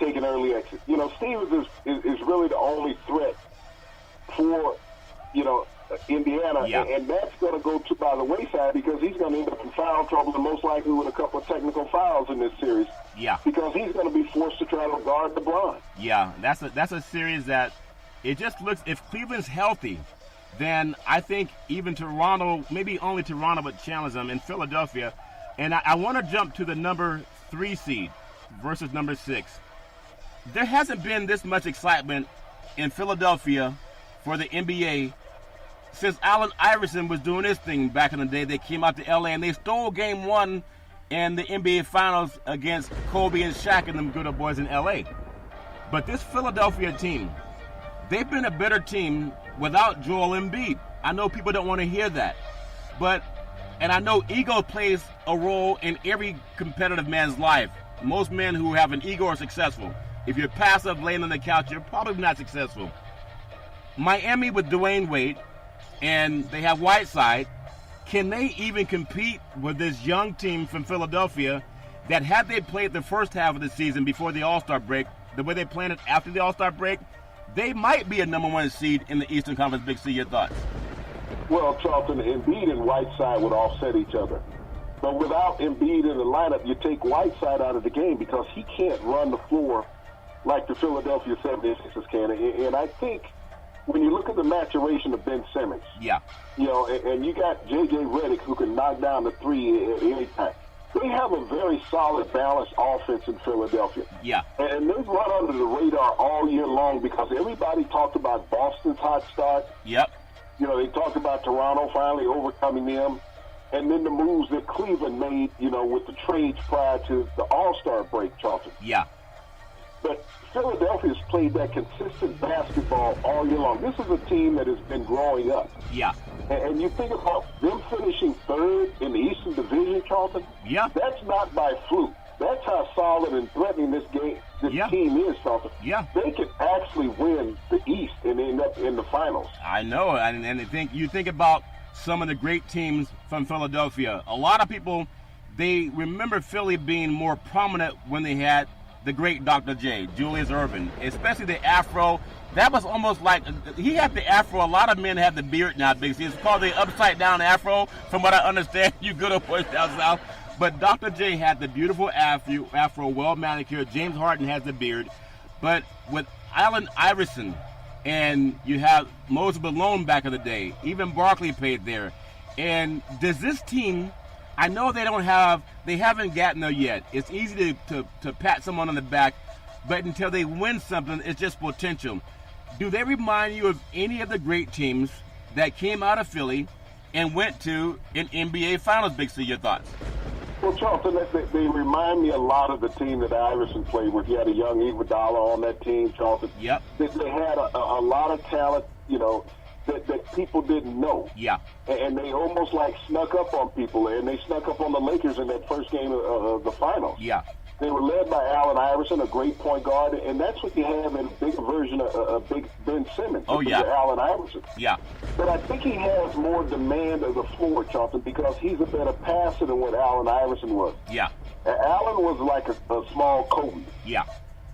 take an early exit. Stevens is really the only threat for, Indiana, and that's going to go by the wayside because he's going to end up in foul trouble and most likely with a couple of technical fouls in this series. Yeah. Because he's going to be forced to try to guard LeBron. Yeah, that's a series that it just looks, if Cleveland's healthy, then I think even Toronto, maybe only Toronto would challenge them in Philadelphia. And I want to jump to the number 3 seed versus number 6. There hasn't been this much excitement in Philadelphia for the NBA since Allen Iverson was doing his thing back in the day. They came out to L.A. and they stole Game 1 in the NBA Finals against Kobe and Shaq and them good old boys in L.A. But this Philadelphia team, they've been a better team without Joel Embiid. I know people don't want to hear that. And I know ego plays a role in every competitive man's life. Most men who have an ego are successful. If you're passive, laying on the couch, you're probably not successful. Miami with Dwayne Wade, and they have Whiteside. Can they even compete with this young team from Philadelphia that had they played the first half of the season before the All-Star break, the way they planned it after the All-Star break, they might be a number 1 seed in the Eastern Conference. Big C, your thoughts? Well, Charlton, Embiid and Whiteside would offset each other. But without Embiid in the lineup, you take Whiteside out of the game because he can't run the floor like the Philadelphia 76ers can. And I think when you look at the maturation of Ben Simmons, and you got J.J. Redick who can knock down the 3 at any time. They have a very solid, balanced offense in Philadelphia. Yeah. And they've run under the radar all year long because everybody talked about Boston's hot start. Yep. They talked about Toronto finally overcoming them. And then the moves that Cleveland made, with the trades prior to the All-Star break, Charlton. Yeah. But Philadelphia's played that consistent basketball all year long. This is a team that has been growing up. Yeah. And you think about them finishing 3rd in the Eastern Division, Charlton? Yeah. That's not by fluke. That's how solid and threatening this team is, Charlton. Yeah. They could actually win the East and end up in the finals. I know, and I think you think about some of the great teams from Philadelphia. A lot of people, they remember Philly being more prominent when they had the great Dr. J, Julius Erving, especially the afro. That was almost like, he had the afro. A lot of men have the beard now, Big C. It's called the upside-down afro, from what I understand. You good old boys down south. But Dr. J had the beautiful afro, well-manicured. James Harden has the beard. But with Allen Iverson, and you have Moses Malone back in the day, even Barkley played there. And does this team, I know they haven't gotten there yet. It's easy to pat someone on the back, but until they win something, it's just potential. Do they remind you of any of the great teams that came out of Philly and went to an NBA Finals? Big C, your thoughts? Well, Charlton, they remind me a lot of the team that Iverson played with. He had a young Iguodala on that team, Charlton. Yep. They had a lot of talent, that people didn't know. Yeah. And they almost like snuck up on people, and they snuck up on the Lakers in that first game of the finals. Yeah. They were led by Allen Iverson, a great point guard, and that's what you have in a bigger version of Big Ben Simmons. Oh, yeah. Allen Iverson. Yeah. But I think he has more demand of the floor, Charlton, because he's a better passer than what Allen Iverson was. Yeah. Allen was like a small Kobe. Yeah.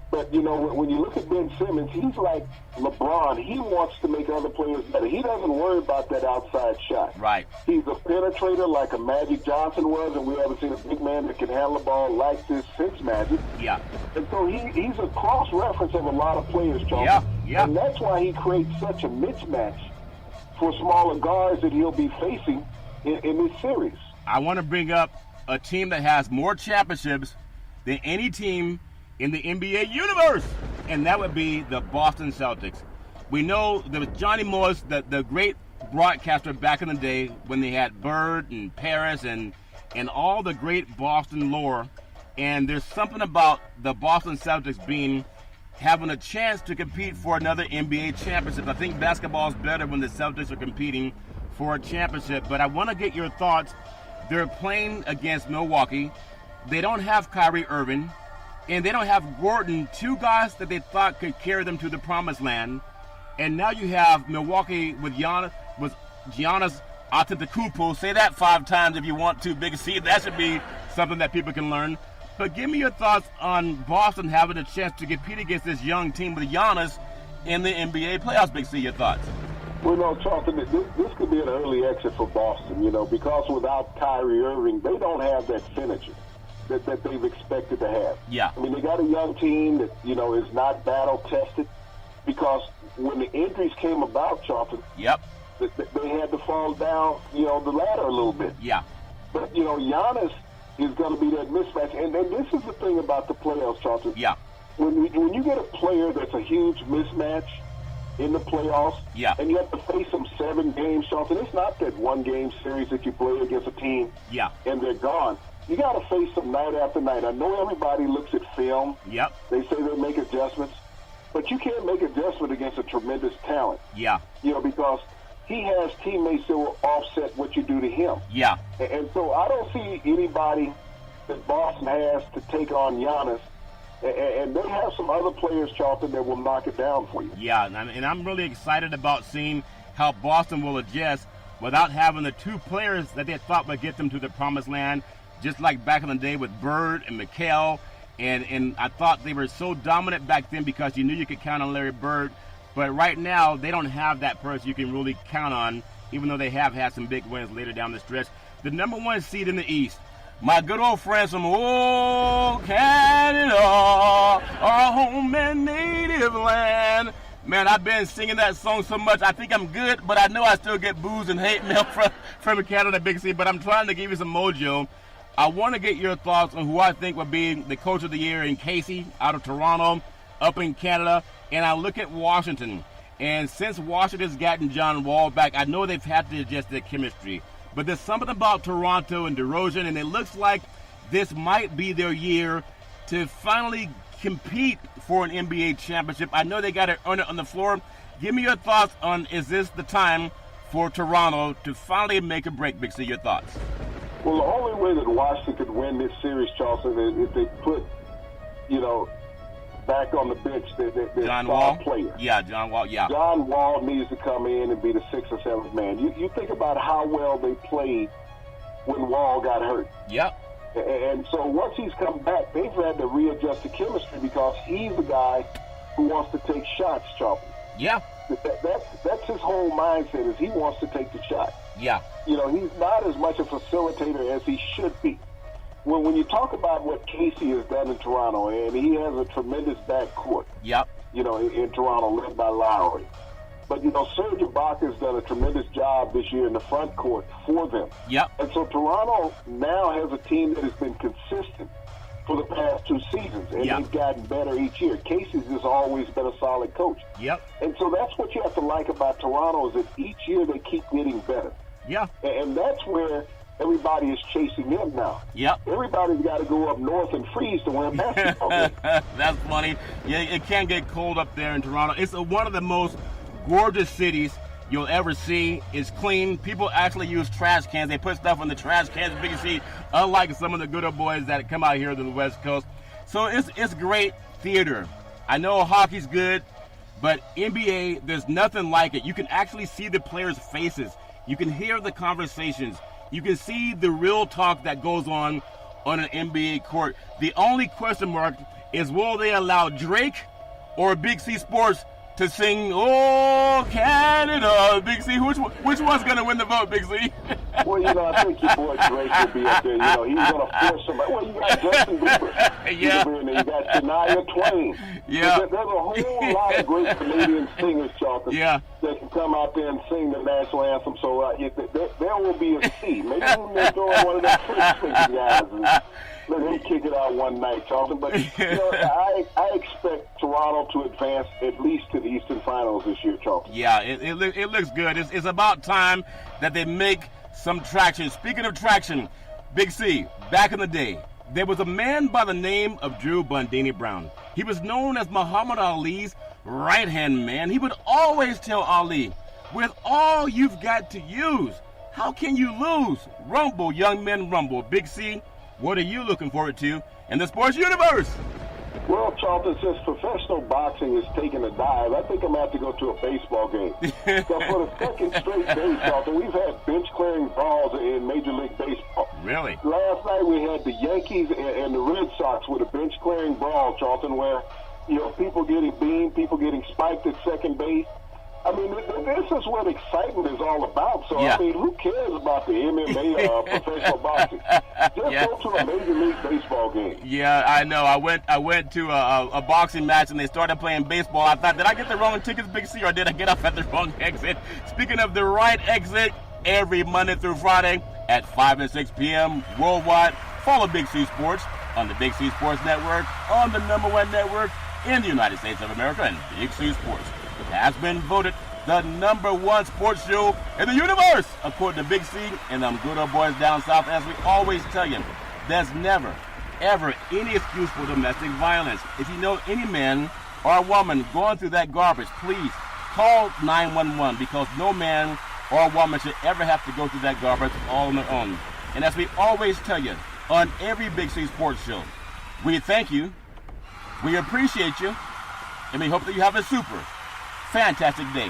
But, when you look at Ben Simmons, he's like LeBron. He wants to make other players better. He doesn't worry about that outside shot. Right. He's a penetrator like a Magic Johnson was, and we haven't seen a big man that can handle the ball like this since Magic. Yeah. And so he's a cross-reference of a lot of players, Charles. Yeah, yeah. And that's why he creates such a mismatch for smaller guards that he'll be facing in this series. I want to bring up a team that has more championships than any team in the NBA universe, and that would be the Boston Celtics. We know there was Johnny Morris, the great broadcaster back in the day when they had Bird and Paris and all the great Boston lore. And there's something about the Boston Celtics having a chance to compete for another NBA championship. I think basketball is better when the Celtics are competing for a championship. But I want to get your thoughts. They're playing against Milwaukee. They don't have Kyrie Irving, and they don't have Gordon, two guys that they thought could carry them to the promised land. And now you have Milwaukee with Giannis Antetokounmpo. Say that 5 times if you want to, Big C. That should be something that people can learn. But give me your thoughts on Boston having a chance to compete against this young team with Giannis in the NBA playoffs. Big C, your thoughts? Well, no, Charlton, this could be an early exit for Boston, because without Kyrie Irving, they don't have that synergy that they've expected to have. Yeah. I mean, they got a young team that, is not battle-tested because when the injuries came about, Charlton, yep, they had to fall down, the ladder a little bit. Yeah. But, Giannis is going to be that mismatch. And this is the thing about the playoffs, Charlton. Yeah. When you get a player that's a huge mismatch in the playoffs, yeah, and you have to face them 7 games, Charlton, it's not that 1-game series that you play against a team, yeah, and they're gone. You got to face them night after night. I know everybody looks at film. Yep. They say they make adjustments, but you can't make adjustment against a tremendous talent. Yeah. Because he has teammates that will offset what you do to him. Yeah. And so I don't see anybody that Boston has to take on Giannis. And they have some other players, Charlton, that will knock it down for you. Yeah, and I'm really excited about seeing how Boston will adjust without having the 2 players that they thought would get them to the promised land, just like back in the day with Bird and McHale. And I thought they were so dominant back then because you knew you could count on Larry Bird. But right now, they don't have that person you can really count on, even though they have had some big wins later down the stretch. The number 1 seed in the East, my good old friends from old Canada, our home and native land. Man, I've been singing that song so much, I think I'm good, but I know I still get booze and hate mail from Canada, Big C, but I'm trying to give you some mojo. I want to get your thoughts on who I think would be the coach of the year in Casey out of Toronto, up in Canada, and I look at Washington. And since Washington's gotten John Wall back, I know they've had to adjust their chemistry. But there's something about Toronto and DeRozan, and it looks like this might be their year to finally compete for an NBA championship. I know they got to earn it on the floor. Give me your thoughts on, is this the time for Toronto to finally make a break? Big C, your thoughts? Well, the only way that Washington could win this series, Charleston, is if they put, back on the bench their John star Wall player. Yeah, John Wall, yeah. John Wall needs to come in and be the 6th or 7th man. You think about how well they played when Wall got hurt. Yep. And so once he's come back, they've had to readjust the chemistry because he's the guy who wants to take shots, Charleston. Yeah. That's his whole mindset, is he wants to take the shot. Yeah. He's not as much a facilitator as he should be. When you talk about what Casey has done in Toronto, and he has a tremendous backcourt, yep, in Toronto, led by Lowry. But, Serge Ibaka has done a tremendous job this year in the front court for them. Yep. And so Toronto now has a team that has been consistent for the past 2 seasons, and they've gotten better each year. Casey's has always been a solid coach. Yep. And so that's what you have to like about Toronto, is that each year they keep getting better. Yeah. And that's where everybody is chasing them now. Yep. Everybody's got to go up north and freeze to win a basketball game. That's funny. Yeah, it can get cold up there in Toronto. It's one of the most gorgeous cities you'll ever see. It's clean. People actually use trash cans. They put stuff in the trash cans, Big C, unlike some of the good old boys that come out here to the West Coast. So it's great theater. I know hockey's good, but NBA, there's nothing like it. You can actually see the players' faces. You can hear the conversations. You can see the real talk that goes on an NBA court. The only question mark is, will they allow Drake or Big C Sports to sing "Oh Canada"? Big C, which one's going to win the vote, Big C? Well, I think your boy Drake will be up there. He's going to force somebody. Well, you got Justin Bieber. Yeah. You got Shania Twain. Yeah. There's a whole lot of great Canadian singers, Charlton, that can come out there and sing the national anthem. So there will be a C. Maybe they'll throw one of them French-speaking guys and let him kick it out one night, Charlton. But I expect Toronto to advance at least to the Eastern Finals this year, Charlton. Yeah, it looks good. It's about time that they make some traction. Speaking of traction, Big C, back in the day, There was a man by the name of Drew Bundini Brown. He was known as Muhammad Ali's right-hand man. He would always tell Ali, with all you've got to use, how can you lose? Rumble, young men, rumble. Big C, what are you looking forward to in the sports universe? Well, Charlton, since professional boxing is taking a dive, I think I'm going to have to go to a baseball game. So for the second straight day, Charlton, we've had bench-clearing brawls in Major League Baseball. Really? Last night we had the Yankees and the Red Sox with a bench-clearing brawl, Charlton, where, people getting beamed, people getting spiked at second base. I mean, this is what excitement is all about. So, yeah. I mean, who cares about the MMA professional boxing? Just go to a Major League Baseball game. Yeah, I know. I went to a boxing match, and they started playing baseball. I thought, did I get the wrong tickets, Big C, or did I get off at the wrong exit? Speaking of the right exit, every Monday through Friday at 5 and 6 p.m. worldwide, follow Big C Sports on the Big C Sports Network, on the #1 network in the United States of America, and Big C Sports has been voted the #1 sports show in the universe, according to Big C and them good old boys down south. As we always tell you, there's never, ever any excuse for domestic violence. If you know any man or woman going through that garbage, please call 911, because no man or woman should ever have to go through that garbage all on their own. And as we always tell you on every Big C Sports show, we thank you, we appreciate you, and we hope that you have a super fantastic day.